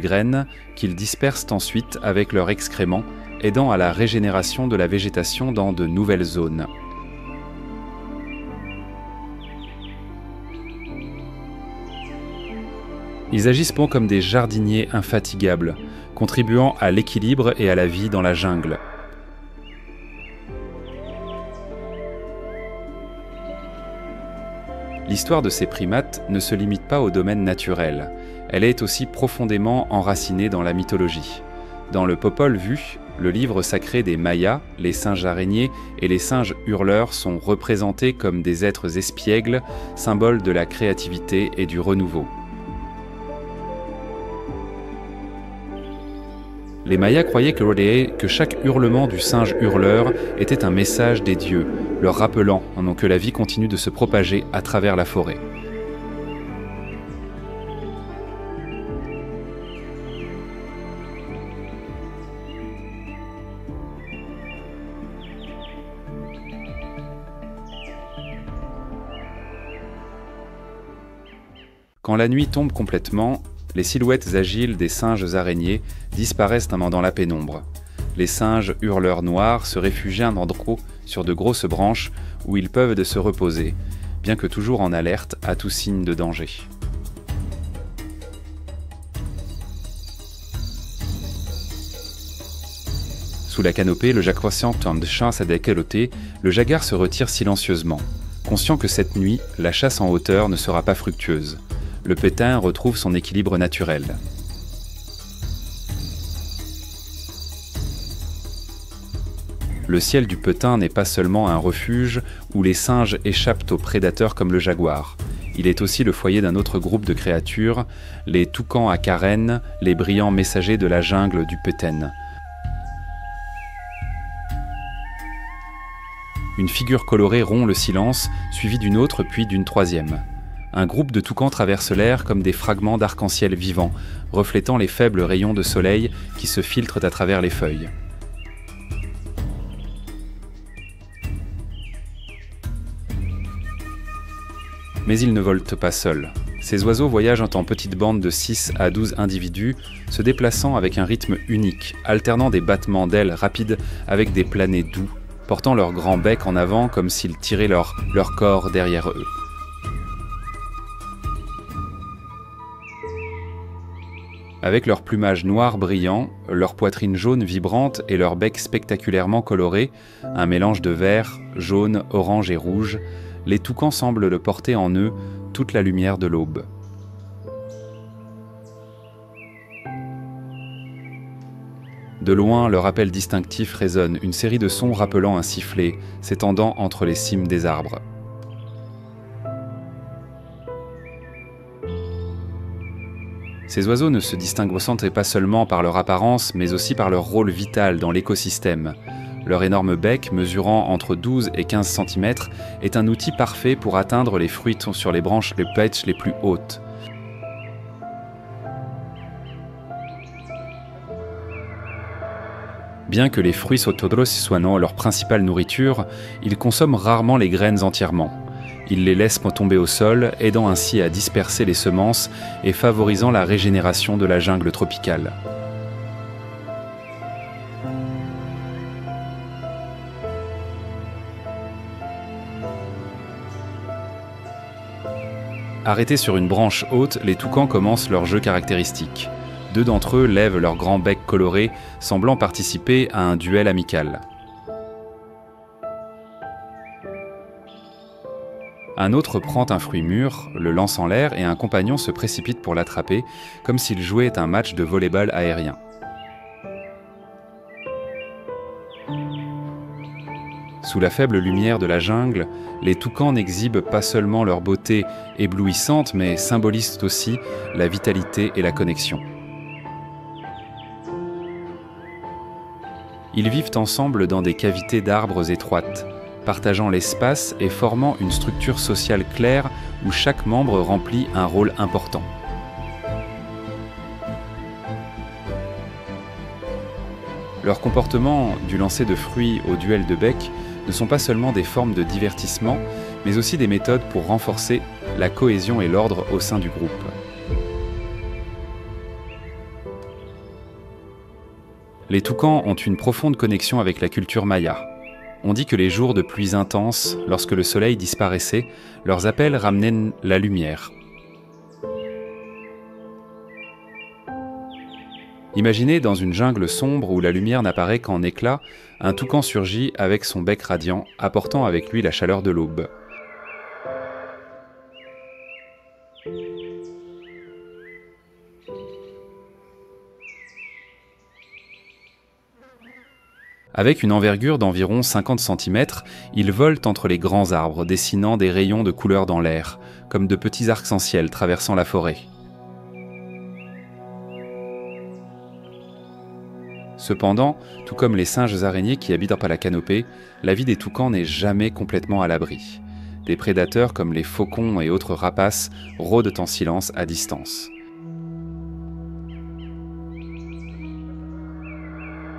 Speaker 1: graines qu'ils dispersent ensuite avec leurs excréments, aidant à la régénération de la végétation dans de nouvelles zones. Ils agissent comme des jardiniers infatigables, contribuant à l'équilibre et à la vie dans la jungle. L'histoire de ces primates ne se limite pas au domaine naturel, elle est aussi profondément enracinée dans la mythologie. Dans le Popol Vuh, le livre sacré des Mayas, les singes araignées et les singes hurleurs sont représentés comme des êtres espiègles, symboles de la créativité et du renouveau. Les Mayas croyaient que chaque hurlement du singe hurleur était un message des dieux, leur rappelant que la vie continue de se propager à travers la forêt. Quand la nuit tombe complètement, les silhouettes agiles des singes araignées disparaissent dans la pénombre. Les singes hurleurs noirs se réfugient un endroit sur de grosses branches où ils peuvent se reposer, bien que toujours en alerte à tout signe de danger. Sous la canopée, le jaguar tente de chasse à décaloter, le jaguar se retire silencieusement, conscient que cette nuit, la chasse en hauteur ne sera pas fructueuse. Le Petain retrouve son équilibre naturel. Le ciel du Petain n'est pas seulement un refuge où les singes échappent aux prédateurs comme le jaguar. Il est aussi le foyer d'un autre groupe de créatures, les toucans à carène, les brillants messagers de la jungle du Petain. Une figure colorée rompt le silence, suivie d'une autre puis d'une troisième. Un groupe de toucans traverse l'air comme des fragments d'arc-en-ciel vivants, reflétant les faibles rayons de soleil qui se filtrent à travers les feuilles. Mais ils ne volent pas seuls. Ces oiseaux voyagent en petites bandes de 6 à 12 individus, se déplaçant avec un rythme unique, alternant des battements d'ailes rapides avec des planés doux, portant leur grand bec en avant comme s'ils tiraient leur corps derrière eux. Avec leur plumage noir brillant, leur poitrine jaune vibrante et leur bec spectaculairement coloré, un mélange de vert, jaune, orange et rouge, les toucans semblent le porter en eux toute la lumière de l'aube. De loin, leur appel distinctif résonne, une série de sons rappelant un sifflet, s'étendant entre les cimes des arbres. Ces oiseaux ne se distinguent pas seulement par leur apparence, mais aussi par leur rôle vital dans l'écosystème. Leur énorme bec, mesurant entre 12 et 15 cm, est un outil parfait pour atteindre les fruits sur les branches les plus hautes. Bien que les fruits sotodros soient leur principale nourriture, ils consomment rarement les graines entièrement. Ils les laissent tomber au sol, aidant ainsi à disperser les semences et favorisant la régénération de la jungle tropicale. Arrêtés sur une branche haute, les toucans commencent leur jeu caractéristique. 2 d'entre eux lèvent leur grand bec coloré, semblant participer à un duel amical. Un autre prend un fruit mûr, le lance en l'air et un compagnon se précipite pour l'attraper, comme s'il jouait un match de volley-ball aérien. Sous la faible lumière de la jungle, les toucans n'exhibent pas seulement leur beauté éblouissante, mais symbolisent aussi la vitalité et la connexion. Ils vivent ensemble dans des cavités d'arbres étroites, partageant l'espace et formant une structure sociale claire où chaque membre remplit un rôle important. Leurs comportements, du lancer de fruits au duel de bec, ne sont pas seulement des formes de divertissement, mais aussi des méthodes pour renforcer la cohésion et l'ordre au sein du groupe. Les toucans ont une profonde connexion avec la culture maya. On dit que les jours de pluies intenses, lorsque le soleil disparaissait, leurs appels ramenaient la lumière. Imaginez dans une jungle sombre où la lumière n'apparaît qu'en éclats, un toucan surgit avec son bec radiant, apportant avec lui la chaleur de l'aube. Avec une envergure d'environ 50 cm, ils volent entre les grands arbres, dessinant des rayons de couleur dans l'air, comme de petits arcs-en-ciel traversant la forêt. Cependant, tout comme les singes araignées qui habitent à la canopée, la vie des toucans n'est jamais complètement à l'abri. Des prédateurs comme les faucons et autres rapaces rôdent en silence à distance.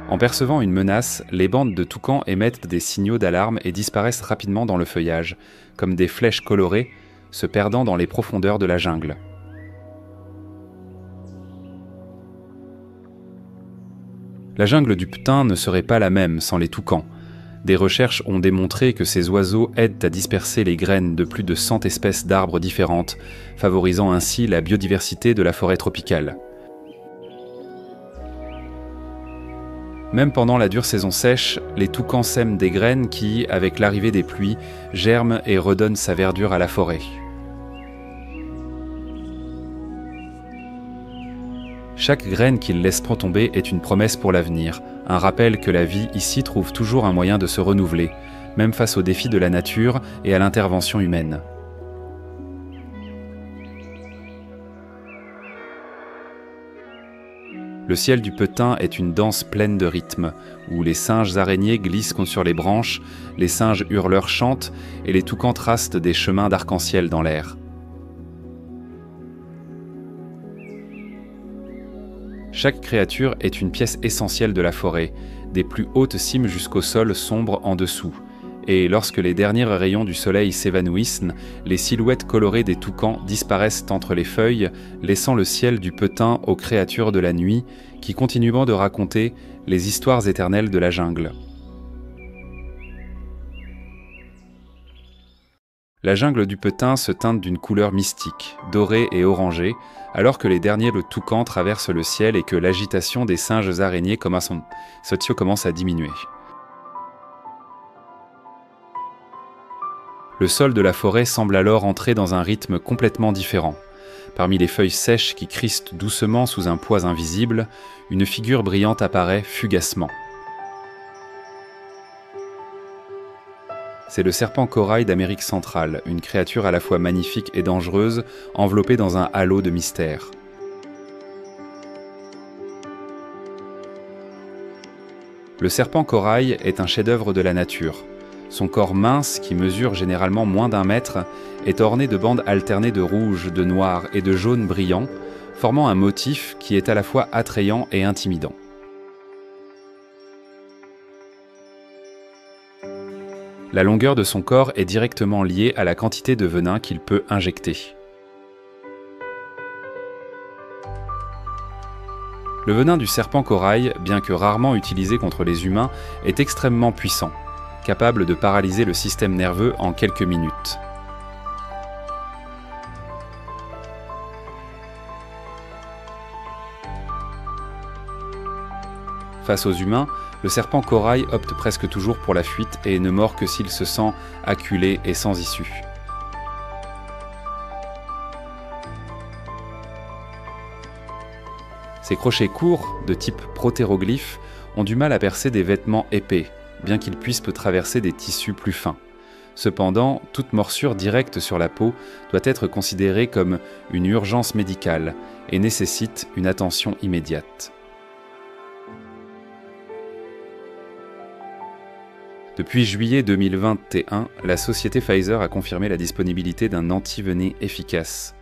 Speaker 1: En percevant une menace, les bandes de toucans émettent des signaux d'alarme et disparaissent rapidement dans le feuillage, comme des flèches colorées, se perdant dans les profondeurs de la jungle. La jungle du Ptin ne serait pas la même sans les toucans. Des recherches ont démontré que ces oiseaux aident à disperser les graines de plus de 100 espèces d'arbres différentes, favorisant ainsi la biodiversité de la forêt tropicale. Même pendant la dure saison sèche, les toucans sèment des graines qui, avec l'arrivée des pluies, germent et redonnent sa verdure à la forêt. Chaque graine qu'ils laissent tomber est une promesse pour l'avenir, un rappel que la vie ici trouve toujours un moyen de se renouveler, même face aux défis de la nature et à l'intervention humaine. Le ciel du Petain est une danse pleine de rythme, où les singes araignées glissent sur les branches, les singes hurleurs chantent et les toucans tracent des chemins d'arc-en-ciel dans l'air. Chaque créature est une pièce essentielle de la forêt, des plus hautes cimes jusqu'au sol sombre en dessous. Et lorsque les derniers rayons du soleil s'évanouissent, les silhouettes colorées des toucans disparaissent entre les feuilles, laissant le ciel du Petain aux créatures de la nuit qui continuent de raconter les histoires éternelles de la jungle. La jungle du Petain se teinte d'une couleur mystique, dorée et orangée, alors que les derniers toucans traversent le ciel et que l'agitation des singes araignées commence à diminuer. Le sol de la forêt semble alors entrer dans un rythme complètement différent. Parmi les feuilles sèches qui crissent doucement sous un poids invisible, une figure brillante apparaît fugacement. C'est le serpent corail d'Amérique centrale, une créature à la fois magnifique et dangereuse, enveloppée dans un halo de mystère. Le serpent corail est un chef-d'œuvre de la nature. Son corps mince, qui mesure généralement moins d'1 mètre, est orné de bandes alternées de rouge, de noir et de jaune brillant, formant un motif qui est à la fois attrayant et intimidant. La longueur de son corps est directement liée à la quantité de venin qu'il peut injecter. Le venin du serpent corail, bien que rarement utilisé contre les humains, est extrêmement puissant, capable de paralyser le système nerveux en quelques minutes. Face aux humains, le serpent corail opte presque toujours pour la fuite et ne mord que s'il se sent acculé et sans issue. Ses crochets courts, de type protéroglyphe, ont du mal à percer des vêtements épais, bien qu'il puisse traverser des tissus plus fins. Cependant, toute morsure directe sur la peau doit être considérée comme une urgence médicale et nécessite une attention immédiate. Depuis juillet 2021, la société Pfizer a confirmé la disponibilité d'un antivenin efficace.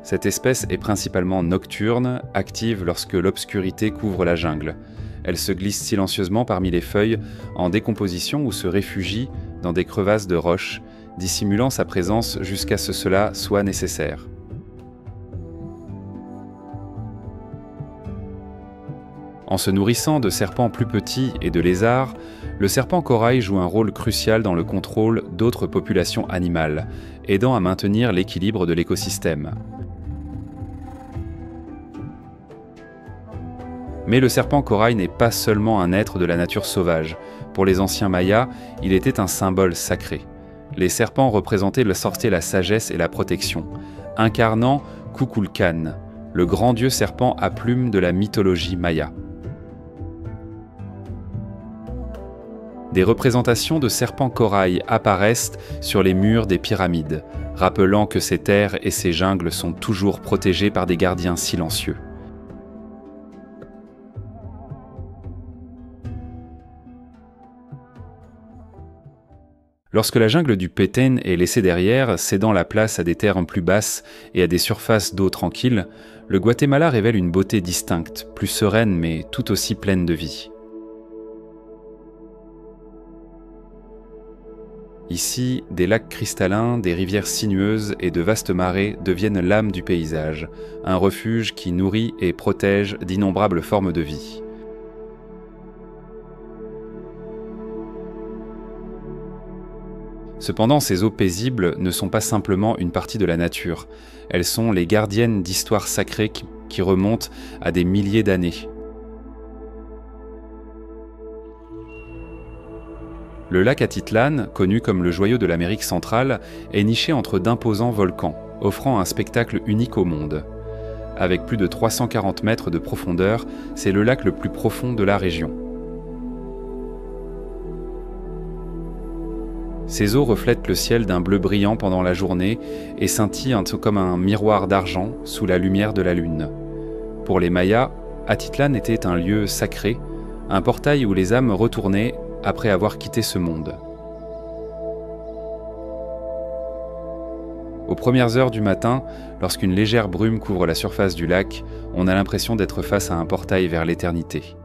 Speaker 1: Cette espèce est principalement nocturne, active lorsque l'obscurité couvre la jungle. Elle se glisse silencieusement parmi les feuilles, en décomposition ou se réfugie dans des crevasses de roches, dissimulant sa présence jusqu'à ce que cela soit nécessaire. En se nourrissant de serpents plus petits et de lézards, le serpent corail joue un rôle crucial dans le contrôle d'autres populations animales, aidant à maintenir l'équilibre de l'écosystème. Mais le serpent corail n'est pas seulement un être de la nature sauvage. Pour les anciens Mayas, il était un symbole sacré. Les serpents représentaient la sagesse et la protection, incarnant Kukulkan, le grand dieu serpent à plumes de la mythologie maya. Des représentations de serpents corail apparaissent sur les murs des pyramides, rappelant que ces terres et ces jungles sont toujours protégées par des gardiens silencieux. Lorsque la jungle du Petain est laissée derrière, cédant la place à des terres plus basses et à des surfaces d'eau tranquilles, le Guatemala révèle une beauté distincte, plus sereine mais tout aussi pleine de vie. Ici, des lacs cristallins, des rivières sinueuses et de vastes marais deviennent l'âme du paysage, un refuge qui nourrit et protège d'innombrables formes de vie. Cependant, ces eaux paisibles ne sont pas simplement une partie de la nature. Elles sont les gardiennes d'histoires sacrées qui remontent à des milliers d'années. Le lac Atitlan, connu comme le joyau de l'Amérique centrale, est niché entre d'imposants volcans, offrant un spectacle unique au monde. Avec plus de 340 mètres de profondeur, c'est le lac le plus profond de la région. Ces eaux reflètent le ciel d'un bleu brillant pendant la journée et scintillent comme un miroir d'argent sous la lumière de la lune. Pour les Mayas, Atitlan était un lieu sacré, un portail où les âmes retournaient après avoir quitté ce monde. Aux premières heures du matin, lorsqu'une légère brume couvre la surface du lac, on a l'impression d'être face à un portail vers l'éternité.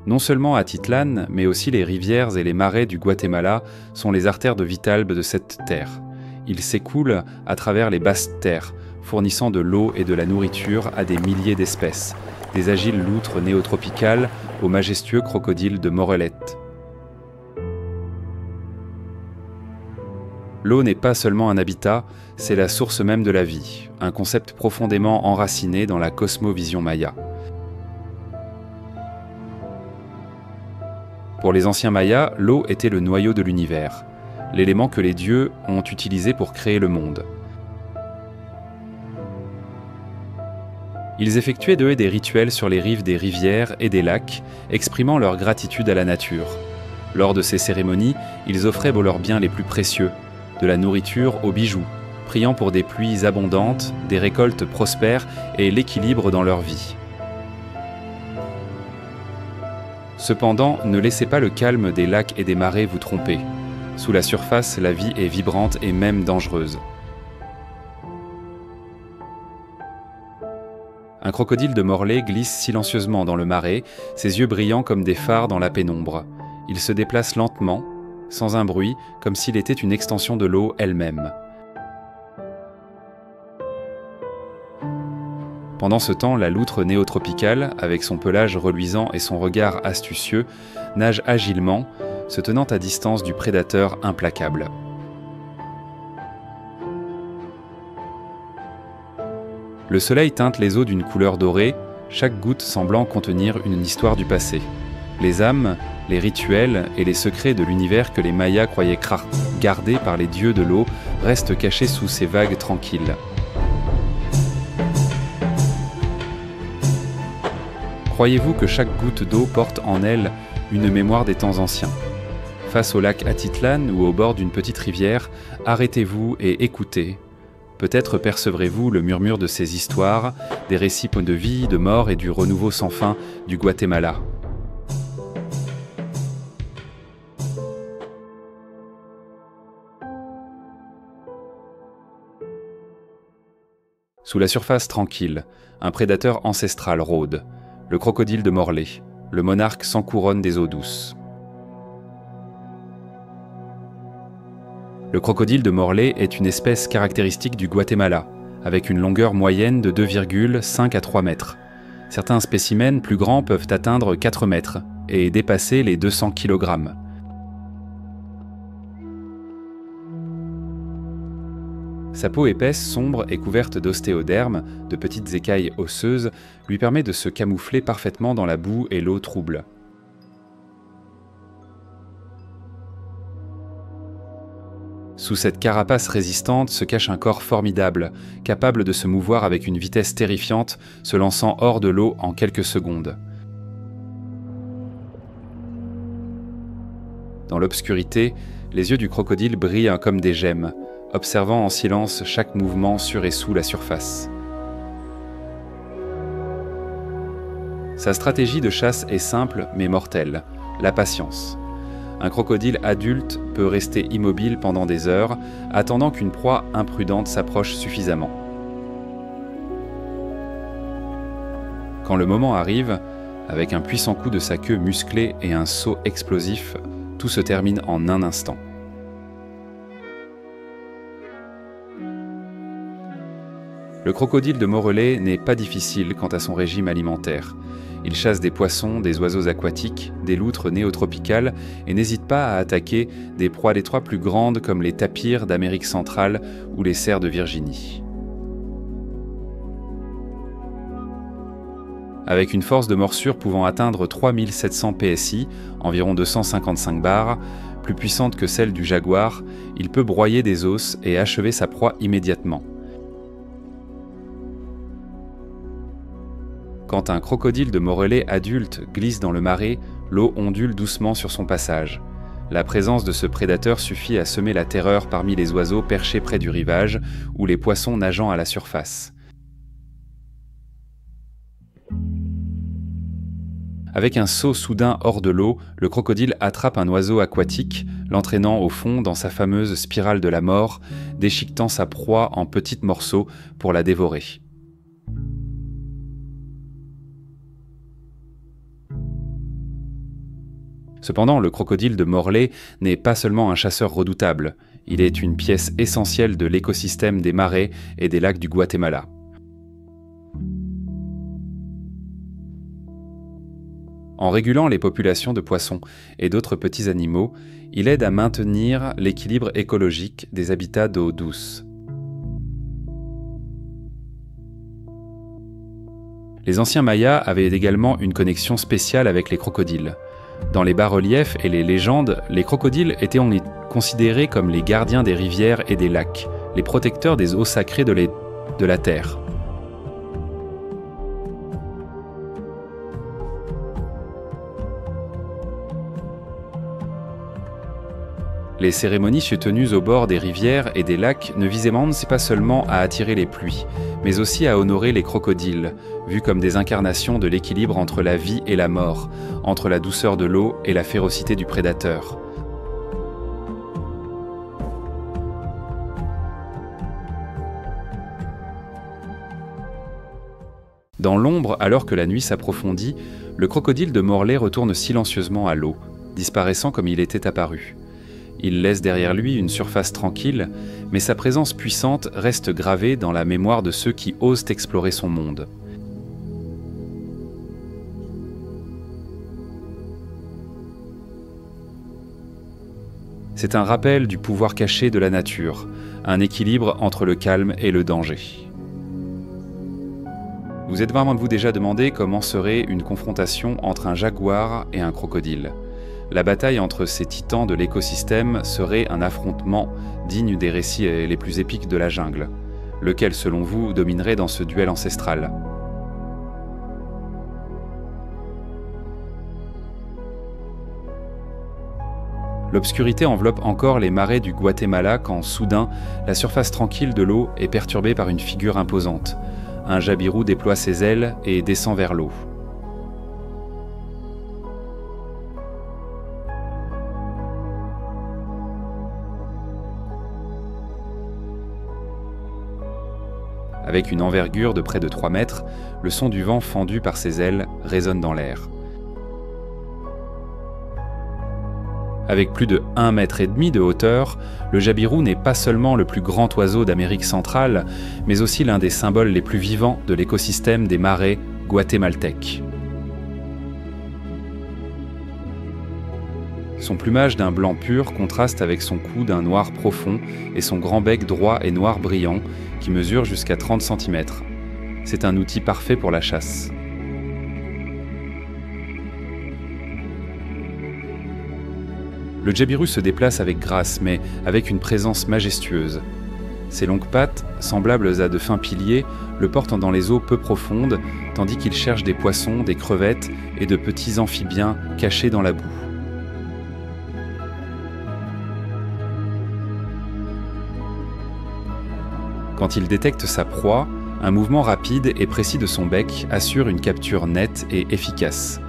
Speaker 1: Non seulement Atitlan, mais aussi les rivières et les marais du Guatemala sont les artères vitales de cette terre. Ils s'écoulent à travers les basses terres, fournissant de l'eau et de la nourriture à des milliers d'espèces, des agiles loutres néotropicales aux majestueux crocodiles de Morelette. L'eau n'est pas seulement un habitat, c'est la source même de la vie, un concept profondément enraciné dans la cosmovision maya. Pour les anciens Mayas, l'eau était le noyau de l'univers, l'élément que les dieux ont utilisé pour créer le monde. Ils effectuaient d'eux des rituels sur les rives des rivières et des lacs, exprimant leur gratitude à la nature. Lors de ces cérémonies, ils offraient leurs biens les plus précieux, de la nourriture aux bijoux, priant pour des pluies abondantes, des récoltes prospères et l'équilibre dans leur vie. Cependant, ne laissez pas le calme des lacs et des marais vous tromper. Sous la surface, la vie est vibrante et même dangereuse. Un crocodile de Morlaix glisse silencieusement dans le marais, ses yeux brillants comme des phares dans la pénombre. Il se déplace lentement, sans un bruit, comme s'il était une extension de l'eau elle-même. Pendant ce temps, la loutre néotropicale, avec son pelage reluisant et son regard astucieux, nage agilement, se tenant à distance du prédateur implacable. Le soleil teinte les eaux d'une couleur dorée, chaque goutte semblant contenir une histoire du passé. Les âmes, les rituels et les secrets de l'univers que les Mayas croyaient gardés par les dieux de l'eau restent cachés sous ces vagues tranquilles. Croyez-vous que chaque goutte d'eau porte en elle une mémoire des temps anciens ? Face au lac Atitlan ou au bord d'une petite rivière, arrêtez-vous et écoutez. Peut-être percevrez-vous le murmure de ces histoires, des récits de vie, de mort et du renouveau sans fin du Guatemala. Sous la surface tranquille, un prédateur ancestral rôde. Le crocodile de Morlaix, le monarque sans couronne des eaux douces. Le crocodile de Morlaix est une espèce caractéristique du Guatemala, avec une longueur moyenne de 2,5 à 3 mètres. Certains spécimens plus grands peuvent atteindre 4 mètres et dépasser les 200 kg. Sa peau épaisse, sombre et couverte d'ostéoderme, de petites écailles osseuses, lui permet de se camoufler parfaitement dans la boue et l'eau trouble. Sous cette carapace résistante se cache un corps formidable, capable de se mouvoir avec une vitesse terrifiante, se lançant hors de l'eau en quelques secondes. Dans l'obscurité, les yeux du crocodile brillent comme des gemmes, observant en silence chaque mouvement sur et sous la surface. Sa stratégie de chasse est simple mais mortelle, la patience. Un crocodile adulte peut rester immobile pendant des heures, attendant qu'une proie imprudente s'approche suffisamment. Quand le moment arrive, avec un puissant coup de sa queue musclée et un saut explosif, tout se termine en un instant. Le crocodile de Morlaix n'est pas difficile quant à son régime alimentaire. Il chasse des poissons, des oiseaux aquatiques, des loutres néotropicales et n'hésite pas à attaquer des proies des 3 plus grandes comme les tapirs d'Amérique centrale ou les cerfs de Virginie. Avec une force de morsure pouvant atteindre 3700 PSI, environ 255 bars, plus puissante que celle du jaguar, il peut broyer des os et achever sa proie immédiatement. Quand un crocodile de Morlaix adulte glisse dans le marais, l'eau ondule doucement sur son passage. La présence de ce prédateur suffit à semer la terreur parmi les oiseaux perchés près du rivage ou les poissons nageant à la surface. Avec un saut soudain hors de l'eau, le crocodile attrape un oiseau aquatique, l'entraînant au fond dans sa fameuse spirale de la mort, déchiquetant sa proie en petits morceaux pour la dévorer. Cependant, le crocodile de Morlaix n'est pas seulement un chasseur redoutable, il est une pièce essentielle de l'écosystème des marais et des lacs du Guatemala. En régulant les populations de poissons et d'autres petits animaux, il aide à maintenir l'équilibre écologique des habitats d'eau douce. Les anciens Mayas avaient également une connexion spéciale avec les crocodiles. Dans les bas-reliefs et les légendes, les crocodiles étaient considérés comme les gardiens des rivières et des lacs, les protecteurs des eaux sacrées de la terre. Les cérémonies se tenues au bord des rivières et des lacs ne visaient pas seulement à attirer les pluies, mais aussi à honorer les crocodiles, vus comme des incarnations de l'équilibre entre la vie et la mort, entre la douceur de l'eau et la férocité du prédateur. Dans l'ombre, alors que la nuit s'approfondit, le crocodile de Morlaix retourne silencieusement à l'eau, disparaissant comme il était apparu. Il laisse derrière lui une surface tranquille, mais sa présence puissante reste gravée dans la mémoire de ceux qui osent explorer son monde. C'est un rappel du pouvoir caché de la nature, un équilibre entre le calme et le danger. Vous êtes vraiment déjà demandé comment serait une confrontation entre un jaguar et un crocodile. La bataille entre ces titans de l'écosystème serait un affrontement digne des récits les plus épiques de la jungle. Lequel, selon vous, dominerait dans ce duel ancestral ? L'obscurité enveloppe encore les marais du Guatemala quand, soudain, la surface tranquille de l'eau est perturbée par une figure imposante. Un jabirou déploie ses ailes et descend vers l'eau. Avec une envergure de près de 3 mètres, le son du vent fendu par ses ailes résonne dans l'air. Avec plus de 1,5 mètre de hauteur, le jabirou n'est pas seulement le plus grand oiseau d'Amérique centrale, mais aussi l'un des symboles les plus vivants de l'écosystème des marais guatémaltèques. Son plumage d'un blanc pur contraste avec son cou d'un noir profond et son grand bec droit et noir brillant qui mesure jusqu'à 30 cm. C'est un outil parfait pour la chasse. Le jabirou se déplace avec grâce, mais avec une présence majestueuse. Ses longues pattes, semblables à de fins piliers, le portent dans les eaux peu profondes, tandis qu'il cherche des poissons, des crevettes et de petits amphibiens cachés dans la boue. Quand il détecte sa proie, un mouvement rapide et précis de son bec assure une capture nette et efficace.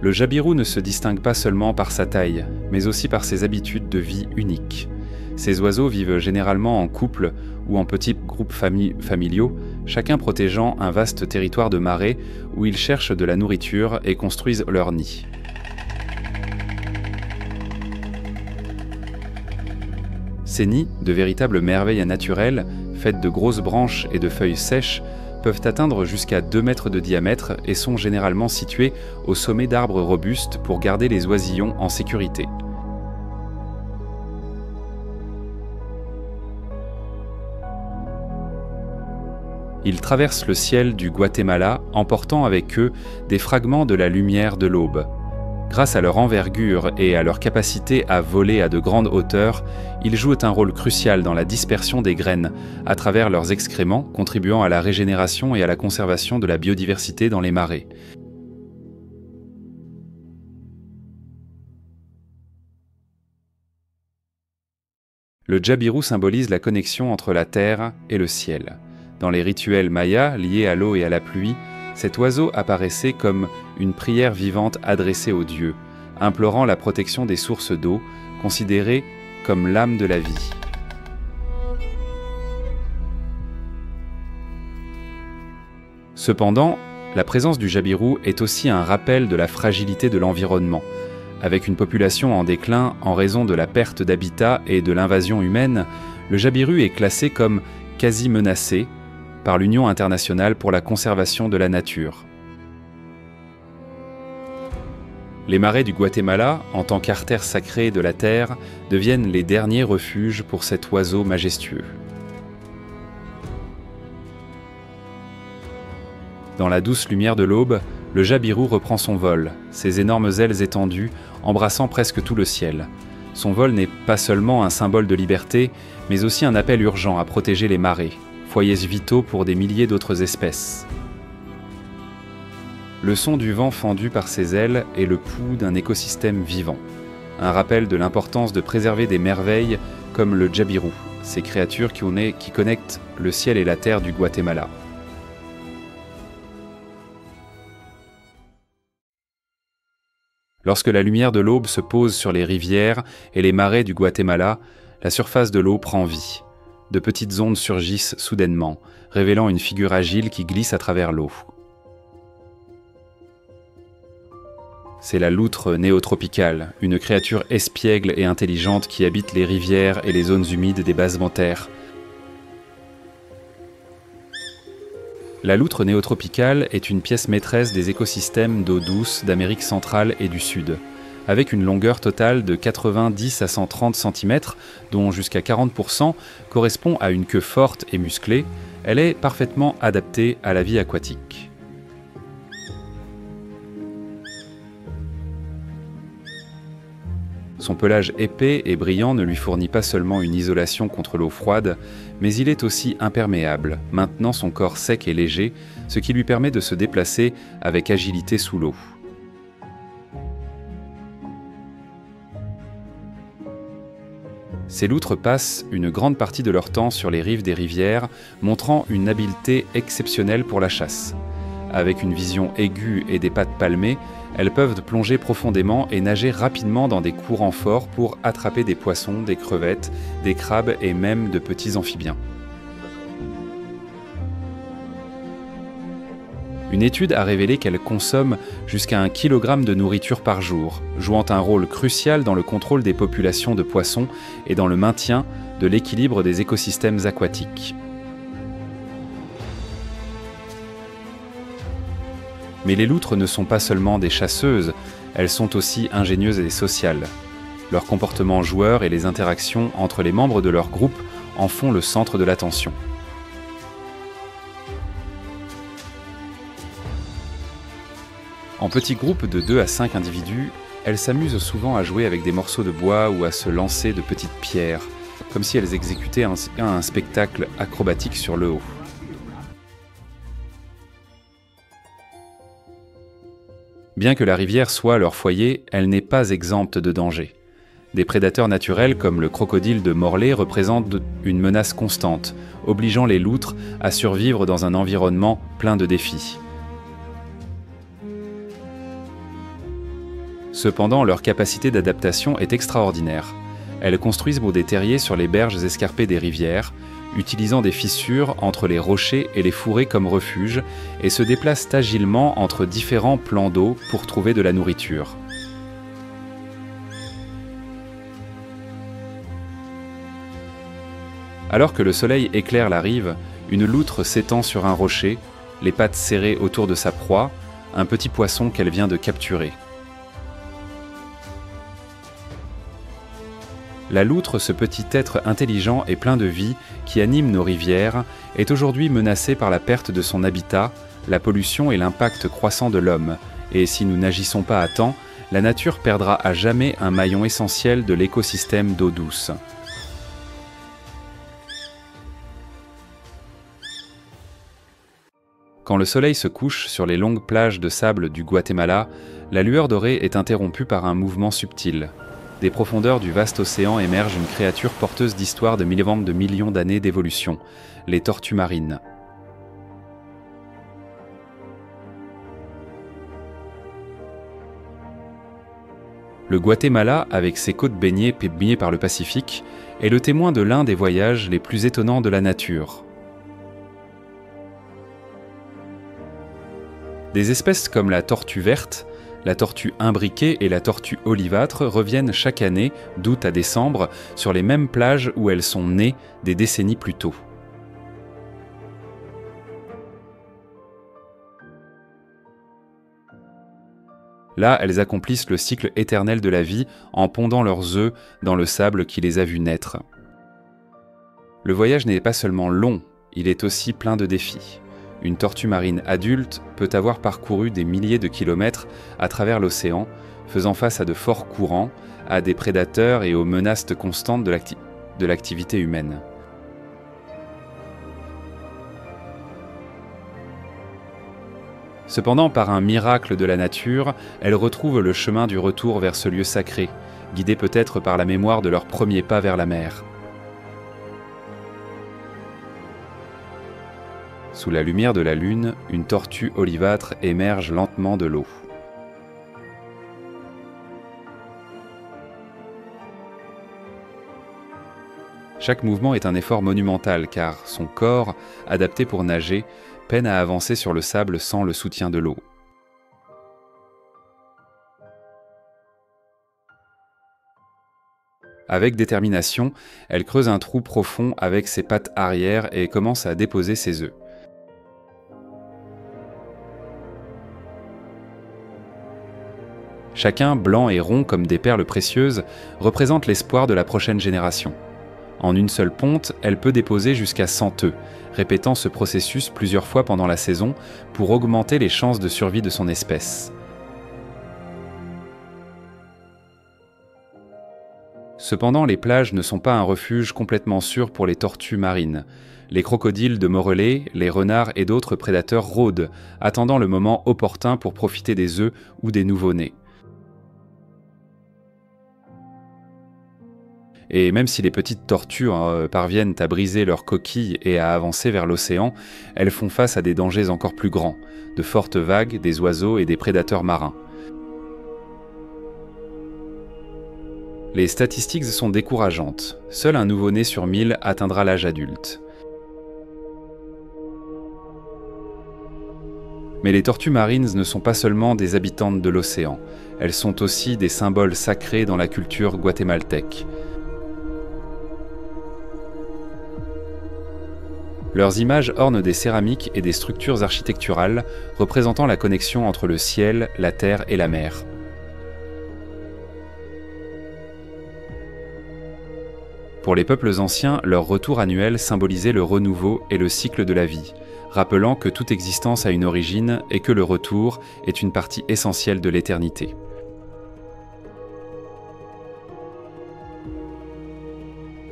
Speaker 1: Le jabirou ne se distingue pas seulement par sa taille, mais aussi par ses habitudes de vie uniques. Ces oiseaux vivent généralement en couple ou en petits groupes familiaux, chacun protégeant un vaste territoire de marais où ils cherchent de la nourriture et construisent leur nid. Ces nids, de véritables merveilles naturelles, faites de grosses branches et de feuilles sèches, peuvent atteindre jusqu'à 2 mètres de diamètre et sont généralement situés au sommet d'arbres robustes pour garder les oisillons en sécurité. Ils traversent le ciel du Guatemala, emportant avec eux des fragments de la lumière de l'aube. Grâce à leur envergure et à leur capacité à voler à de grandes hauteurs, ils jouent un rôle crucial dans la dispersion des graines, à travers leurs excréments, contribuant à la régénération et à la conservation de la biodiversité dans les marais. Le Jabiru symbolise la connexion entre la terre et le ciel. Dans les rituels mayas liés à l'eau et à la pluie, cet oiseau apparaissait comme une prière vivante adressée aux dieux, implorant la protection des sources d'eau, considérées comme l'âme de la vie. Cependant, la présence du Jabiru est aussi un rappel de la fragilité de l'environnement. Avec une population en déclin en raison de la perte d'habitat et de l'invasion humaine, le Jabiru est classé comme quasi menacé par l'Union internationale pour la conservation de la nature. Les marais du Guatemala, en tant qu'artères sacrées de la terre, deviennent les derniers refuges pour cet oiseau majestueux. Dans la douce lumière de l'aube, le Jabiru reprend son vol, ses énormes ailes étendues, embrassant presque tout le ciel. Son vol n'est pas seulement un symbole de liberté, mais aussi un appel urgent à protéger les marais, foyers vitaux pour des milliers d'autres espèces. Le son du vent fendu par ses ailes est le pouls d'un écosystème vivant. Un rappel de l'importance de préserver des merveilles comme le Jabiru, ces créatures qui connectent le ciel et la terre du Guatemala. Lorsque la lumière de l'aube se pose sur les rivières et les marais du Guatemala, la surface de l'eau prend vie. De petites ondes surgissent soudainement, révélant une figure agile qui glisse à travers l'eau. C'est la loutre néotropicale, une créature espiègle et intelligente qui habite les rivières et les zones humides des basements terres. La loutre néotropicale est une pièce maîtresse des écosystèmes d'eau douce d'Amérique centrale et du Sud. Avec une longueur totale de 90 à 130 cm, dont jusqu'à 40% correspond à une queue forte et musclée, elle est parfaitement adaptée à la vie aquatique. Son pelage épais et brillant ne lui fournit pas seulement une isolation contre l'eau froide, mais il est aussi imperméable, maintenant son corps sec et léger, ce qui lui permet de se déplacer avec agilité sous l'eau. Ces loutres passent une grande partie de leur temps sur les rives des rivières, montrant une habileté exceptionnelle pour la chasse. Avec une vision aiguë et des pattes palmées, elles peuvent plonger profondément et nager rapidement dans des courants forts pour attraper des poissons, des crevettes, des crabes et même de petits amphibiens. Une étude a révélé qu'elles consomment jusqu'à 1 kg de nourriture par jour, jouant un rôle crucial dans le contrôle des populations de poissons et dans le maintien de l'équilibre des écosystèmes aquatiques. Mais les loutres ne sont pas seulement des chasseuses, elles sont aussi ingénieuses et sociales. Leur comportement joueur et les interactions entre les membres de leur groupe en font le centre de l'attention. En petits groupes de 2 à 5 individus, elles s'amusent souvent à jouer avec des morceaux de bois ou à se lancer de petites pierres, comme si elles exécutaient un spectacle acrobatique sur le haut. Bien que la rivière soit leur foyer, elle n'est pas exempte de danger. Des prédateurs naturels comme le crocodile de Morlaix représentent une menace constante, obligeant les loutres à survivre dans un environnement plein de défis. Cependant, leur capacité d'adaptation est extraordinaire. Elles construisent des terriers sur les berges escarpées des rivières, utilisant des fissures entre les rochers et les fourrés comme refuge, et se déplacent agilement entre différents plans d'eau pour trouver de la nourriture. Alors que le soleil éclaire la rive, une loutre s'étend sur un rocher, les pattes serrées autour de sa proie, un petit poisson qu'elle vient de capturer. La loutre, ce petit être intelligent et plein de vie qui anime nos rivières, est aujourd'hui menacée par la perte de son habitat, la pollution et l'impact croissant de l'homme. Et si nous n'agissons pas à temps, la nature perdra à jamais un maillon essentiel de l'écosystème d'eau douce. Quand le soleil se couche sur les longues plages de sable du Guatemala, la lueur dorée est interrompue par un mouvement subtil. Des profondeurs du vaste océan émerge une créature porteuse d'histoires de millions d'années d'évolution, les tortues marines. Le Guatemala, avec ses côtes baignées par le Pacifique, est le témoin de l'un des voyages les plus étonnants de la nature. Des espèces comme la tortue verte, la tortue imbriquée et la tortue olivâtre reviennent chaque année, d'août à décembre, sur les mêmes plages où elles sont nées des décennies plus tôt. Là, elles accomplissent le cycle éternel de la vie en pondant leurs œufs dans le sable qui les a vues naître. Le voyage n'est pas seulement long, il est aussi plein de défis. Une tortue marine adulte peut avoir parcouru des milliers de kilomètres à travers l'océan, faisant face à de forts courants, à des prédateurs et aux menaces constantes de l'activité humaine. Cependant, par un miracle de la nature, elles retrouvent le chemin du retour vers ce lieu sacré, guidées peut-être par la mémoire de leurs premiers pas vers la mer. Sous la lumière de la lune, une tortue olivâtre émerge lentement de l'eau. Chaque mouvement est un effort monumental car son corps, adapté pour nager, peine à avancer sur le sable sans le soutien de l'eau. Avec détermination, elle creuse un trou profond avec ses pattes arrière et commence à déposer ses œufs. Chacun, blanc et rond comme des perles précieuses, représente l'espoir de la prochaine génération. En une seule ponte, elle peut déposer jusqu'à 100 œufs, répétant ce processus plusieurs fois pendant la saison pour augmenter les chances de survie de son espèce. Cependant, les plages ne sont pas un refuge complètement sûr pour les tortues marines. Les crocodiles de Morlaix, les renards et d'autres prédateurs rôdent, attendant le moment opportun pour profiter des œufs ou des nouveau-nés. Et même si les petites tortues parviennent à briser leurs coquilles et à avancer vers l'océan, elles font face à des dangers encore plus grands, de fortes vagues, des oiseaux et des prédateurs marins. Les statistiques sont décourageantes. Seul un nouveau-né sur 1000 atteindra l'âge adulte. Mais les tortues marines ne sont pas seulement des habitantes de l'océan, elles sont aussi des symboles sacrés dans la culture guatémaltèque. Leurs images ornent des céramiques et des structures architecturales représentant la connexion entre le ciel, la terre et la mer. Pour les peuples anciens, leur retour annuel symbolisait le renouveau et le cycle de la vie, rappelant que toute existence a une origine et que le retour est une partie essentielle de l'éternité.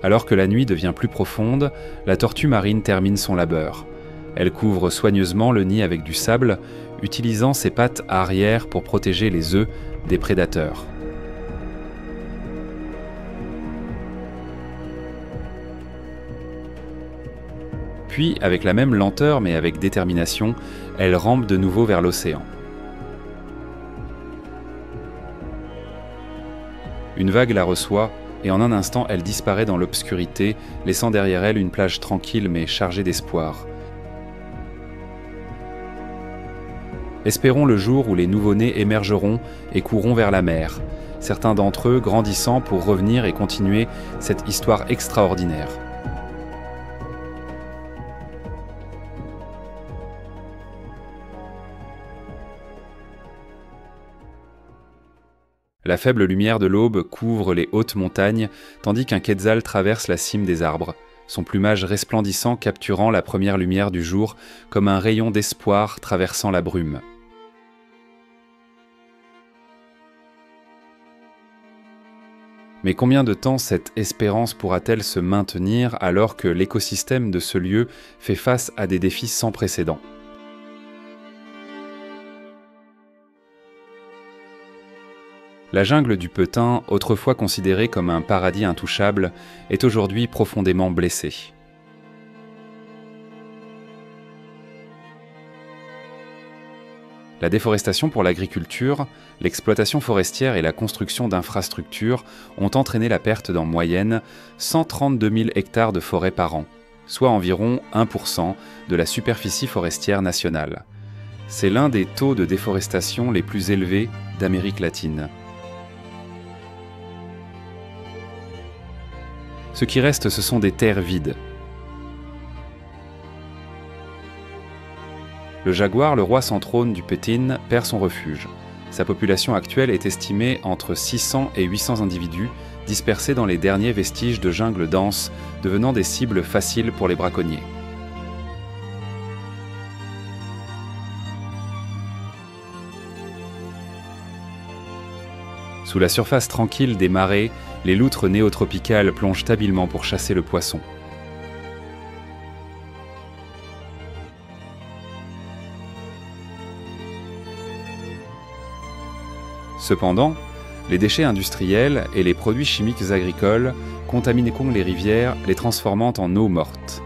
Speaker 1: Alors que la nuit devient plus profonde, la tortue marine termine son labeur. Elle couvre soigneusement le nid avec du sable, utilisant ses pattes arrière pour protéger les œufs des prédateurs. Puis, avec la même lenteur mais avec détermination, elle rampe de nouveau vers l'océan. Une vague la reçoit, et en un instant, elle disparaît dans l'obscurité, laissant derrière elle une plage tranquille mais chargée d'espoir. Espérons le jour où les nouveau-nés émergeront et courront vers la mer, certains d'entre eux grandissant pour revenir et continuer cette histoire extraordinaire. La faible lumière de l'aube couvre les hautes montagnes, tandis qu'un quetzal traverse la cime des arbres, son plumage resplendissant capturant la première lumière du jour comme un rayon d'espoir traversant la brume. Mais combien de temps cette espérance pourra-t-elle se maintenir alors que l'écosystème de ce lieu fait face à des défis sans précédent ? La jungle du Petain, autrefois considérée comme un paradis intouchable, est aujourd'hui profondément blessée. La déforestation pour l'agriculture, l'exploitation forestière et la construction d'infrastructures ont entraîné la perte d'en moyenne 132 000 hectares de forêt par an, soit environ 1% de la superficie forestière nationale. C'est l'un des taux de déforestation les plus élevés d'Amérique latine. Ce qui reste, ce sont des terres vides. Le jaguar, le roi sans trône du Petain, perd son refuge. Sa population actuelle est estimée entre 600 et 800 individus, dispersés dans les derniers vestiges de jungle dense, devenant des cibles faciles pour les braconniers. Sous la surface tranquille des marais, les loutres néotropicales plongent habilement pour chasser le poisson. Cependant, les déchets industriels et les produits chimiques agricoles contaminent les rivières, les transformant en eau morte.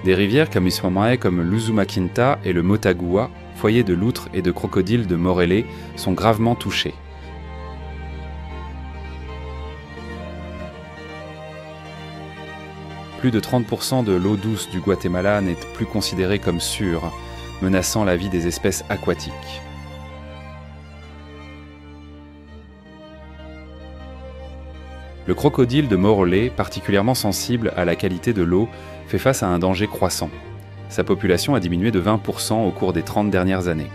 Speaker 1: Des rivières comme l'Usumacinta et le Motagua, foyer de loutres et de crocodiles de Morellé, sont gravement touchées. Plus de 30% de l'eau douce du Guatemala n'est plus considérée comme sûre, menaçant la vie des espèces aquatiques. Le crocodile de Morellé, particulièrement sensible à la qualité de l'eau, fait face à un danger croissant. Sa population a diminué de 20% au cours des 30 dernières années.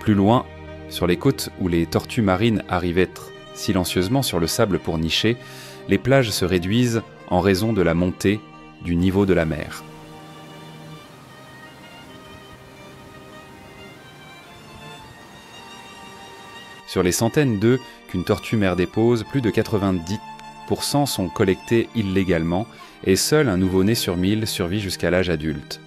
Speaker 1: Plus loin, sur les côtes où les tortues marines arrivent être silencieusement sur le sable pour nicher, les plages se réduisent en raison de la montée du niveau de la mer. Sur les centaines d'œufs qu'une tortue mer dépose, plus de 90% sont collectés illégalement et seul un nouveau-né sur 1000 survit jusqu'à l'âge adulte.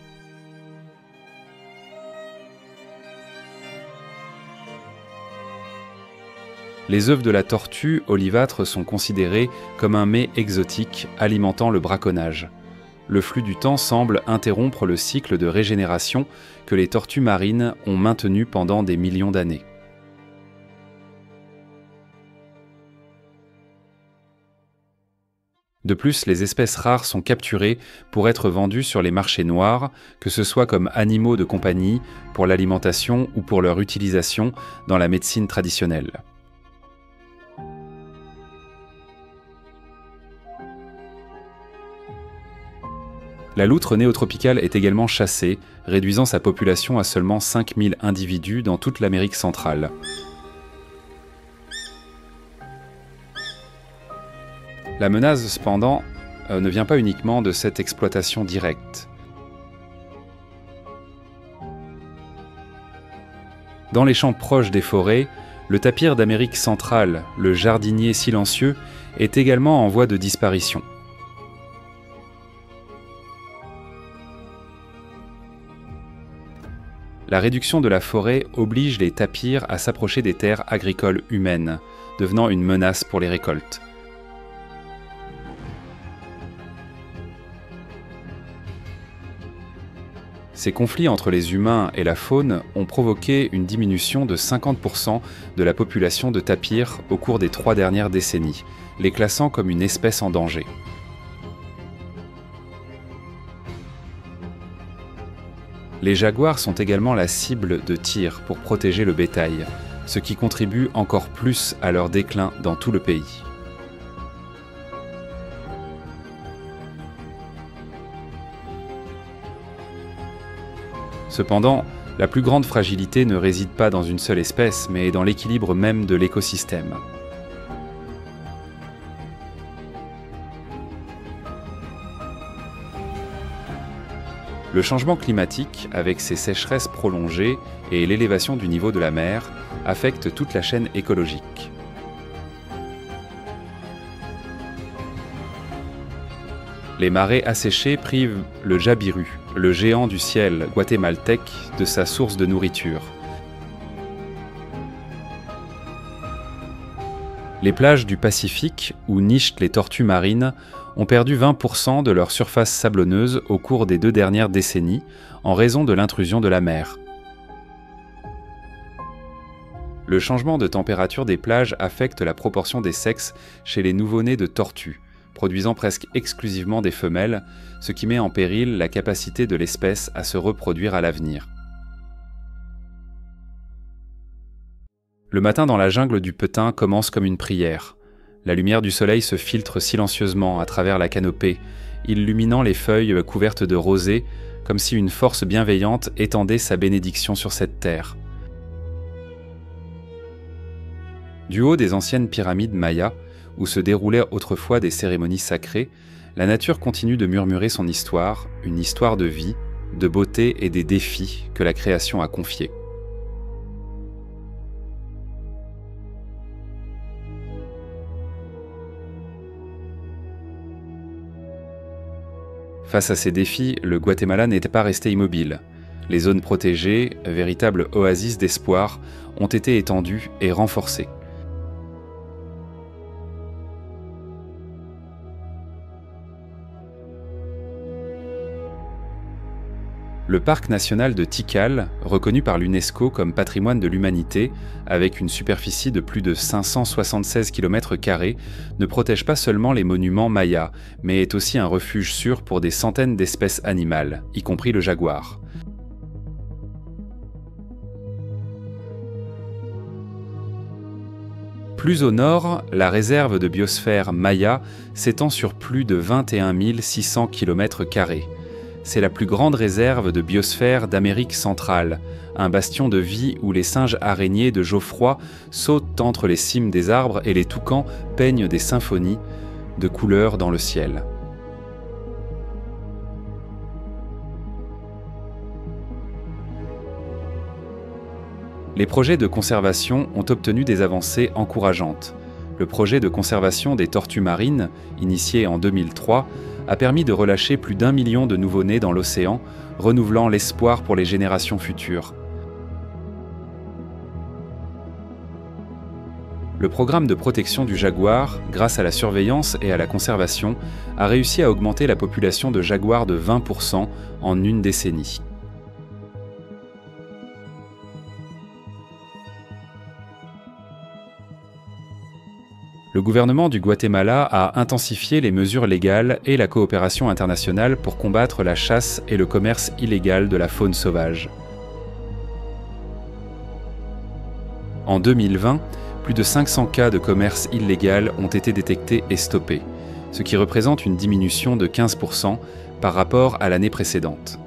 Speaker 1: Les œufs de la tortue olivâtre sont considérés comme un mets exotique alimentant le braconnage. Le flux du temps semble interrompre le cycle de régénération que les tortues marines ont maintenu pendant des millions d'années. De plus, les espèces rares sont capturées pour être vendues sur les marchés noirs, que ce soit comme animaux de compagnie, pour l'alimentation ou pour leur utilisation dans la médecine traditionnelle. La loutre néotropicale est également chassée, réduisant sa population à seulement 5000 individus dans toute l'Amérique centrale. La menace, cependant, ne vient pas uniquement de cette exploitation directe. Dans les champs proches des forêts, le tapir d'Amérique centrale, le jardinier silencieux, est également en voie de disparition. La réduction de la forêt oblige les tapirs à s'approcher des terres agricoles humaines, devenant une menace pour les récoltes. Ces conflits entre les humains et la faune ont provoqué une diminution de 50% de la population de tapirs au cours des 3 dernières décennies, les classant comme une espèce en danger. Les jaguars sont également la cible de tirs pour protéger le bétail, ce qui contribue encore plus à leur déclin dans tout le pays. Cependant, la plus grande fragilité ne réside pas dans une seule espèce, mais dans l'équilibre même de l'écosystème. Le changement climatique, avec ses sécheresses prolongées et l'élévation du niveau de la mer, affecte toute la chaîne écologique. Les marées asséchées privent le jabiru, le géant du ciel guatémaltèque, de sa source de nourriture. Les plages du Pacifique, où nichent les tortues marines, ont perdu 20% de leur surface sablonneuse au cours des 2 dernières décennies, en raison de l'intrusion de la mer. Le changement de température des plages affecte la proportion des sexes chez les nouveau-nés de tortues, produisant presque exclusivement des femelles, ce qui met en péril la capacité de l'espèce à se reproduire à l'avenir. Le matin dans la jungle du Petain commence comme une prière. La lumière du soleil se filtre silencieusement à travers la canopée, illuminant les feuilles couvertes de rosée, comme si une force bienveillante étendait sa bénédiction sur cette terre. Du haut des anciennes pyramides mayas, où se déroulaient autrefois des cérémonies sacrées, la nature continue de murmurer son histoire, une histoire de vie, de beauté et des défis que la création a confiés. Face à ces défis, le Guatemala n'était pas resté immobile. Les zones protégées, véritables oasis d'espoir, ont été étendues et renforcées. Le parc national de Tikal, reconnu par l'UNESCO comme patrimoine de l'humanité, avec une superficie de plus de 576 km², ne protège pas seulement les monuments mayas, mais est aussi un refuge sûr pour des centaines d'espèces animales, y compris le jaguar. Plus au nord, la réserve de biosphère maya s'étend sur plus de 21 600 km². C'est la plus grande réserve de biosphère d'Amérique centrale, un bastion de vie où les singes araignées de Geoffroy sautent entre les cimes des arbres et les toucans peignent des symphonies de couleurs dans le ciel. Les projets de conservation ont obtenu des avancées encourageantes. Le projet de conservation des tortues marines, initié en 2003, a permis de relâcher plus d'1 million de nouveau-nés dans l'océan, renouvelant l'espoir pour les générations futures. Le programme de protection du jaguar, grâce à la surveillance et à la conservation, a réussi à augmenter la population de jaguars de 20% en une décennie. Le gouvernement du Guatemala a intensifié les mesures légales et la coopération internationale pour combattre la chasse et le commerce illégal de la faune sauvage. En 2020, plus de 500 cas de commerce illégal ont été détectés et stoppés, ce qui représente une diminution de 15% par rapport à l'année précédente.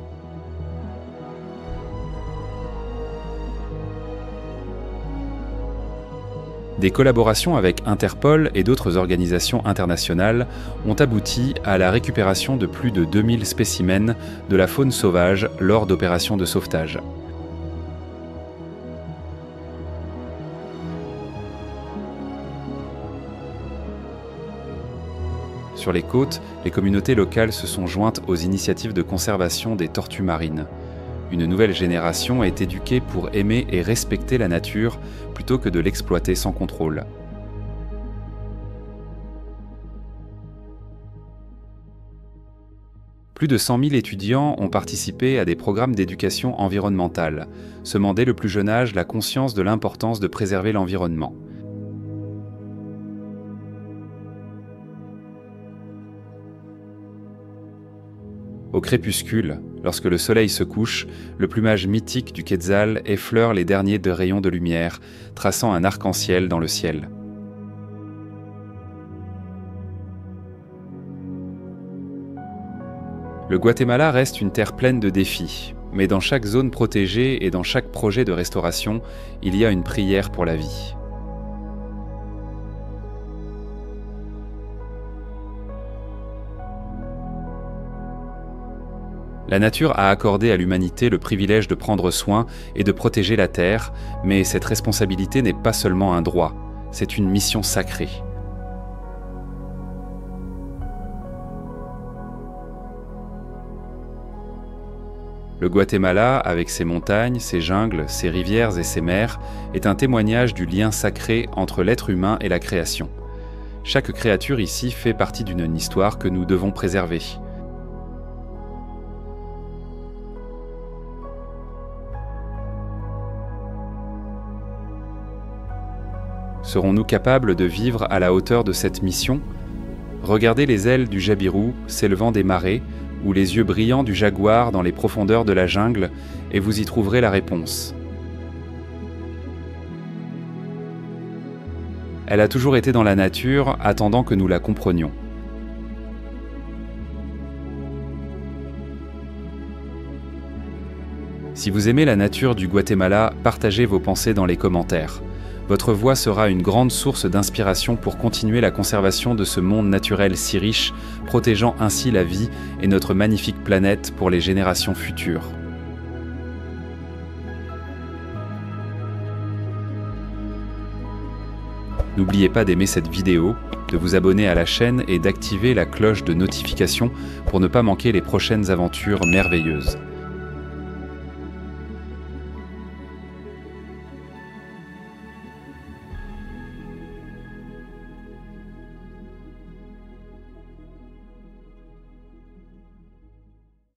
Speaker 1: Des collaborations avec Interpol et d'autres organisations internationales ont abouti à la récupération de plus de 2000 spécimens de la faune sauvage lors d'opérations de sauvetage. Sur les côtes, les communautés locales se sont jointes aux initiatives de conservation des tortues marines. Une nouvelle génération est éduquée pour aimer et respecter la nature plutôt que de l'exploiter sans contrôle. Plus de 100 000 étudiants ont participé à des programmes d'éducation environnementale, semant dès le plus jeune âge la conscience de l'importance de préserver l'environnement. Au crépuscule, lorsque le soleil se couche, le plumage mythique du quetzal effleure les derniers rayons de lumière, traçant un arc-en-ciel dans le ciel. Le Guatemala reste une terre pleine de défis, Mais dans chaque zone protégée et dans chaque projet de restauration, il y a une prière pour la vie. La nature a accordé à l'humanité le privilège de prendre soin et de protéger la Terre, mais cette responsabilité n'est pas seulement un droit, c'est une mission sacrée. Le Guatemala, avec ses montagnes, ses jungles, ses rivières et ses mers, est un témoignage du lien sacré entre l'être humain et la création. Chaque créature ici fait partie d'une histoire que nous devons préserver. Serons-nous capables de vivre à la hauteur de cette mission? Regardez les ailes du jabiru s'élevant des marais, ou les yeux brillants du jaguar dans les profondeurs de la jungle, et vous y trouverez la réponse. Elle a toujours été dans la nature, attendant que nous la comprenions. Si vous aimez la nature du Guatemala, partagez vos pensées dans les commentaires. Votre voix sera une grande source d'inspiration pour continuer la conservation de ce monde naturel si riche, protégeant ainsi la vie et notre magnifique planète pour les générations futures. N'oubliez pas d'aimer cette vidéo, de vous abonner à la chaîne et d'activer la cloche de notification pour ne pas manquer les prochaines aventures merveilleuses.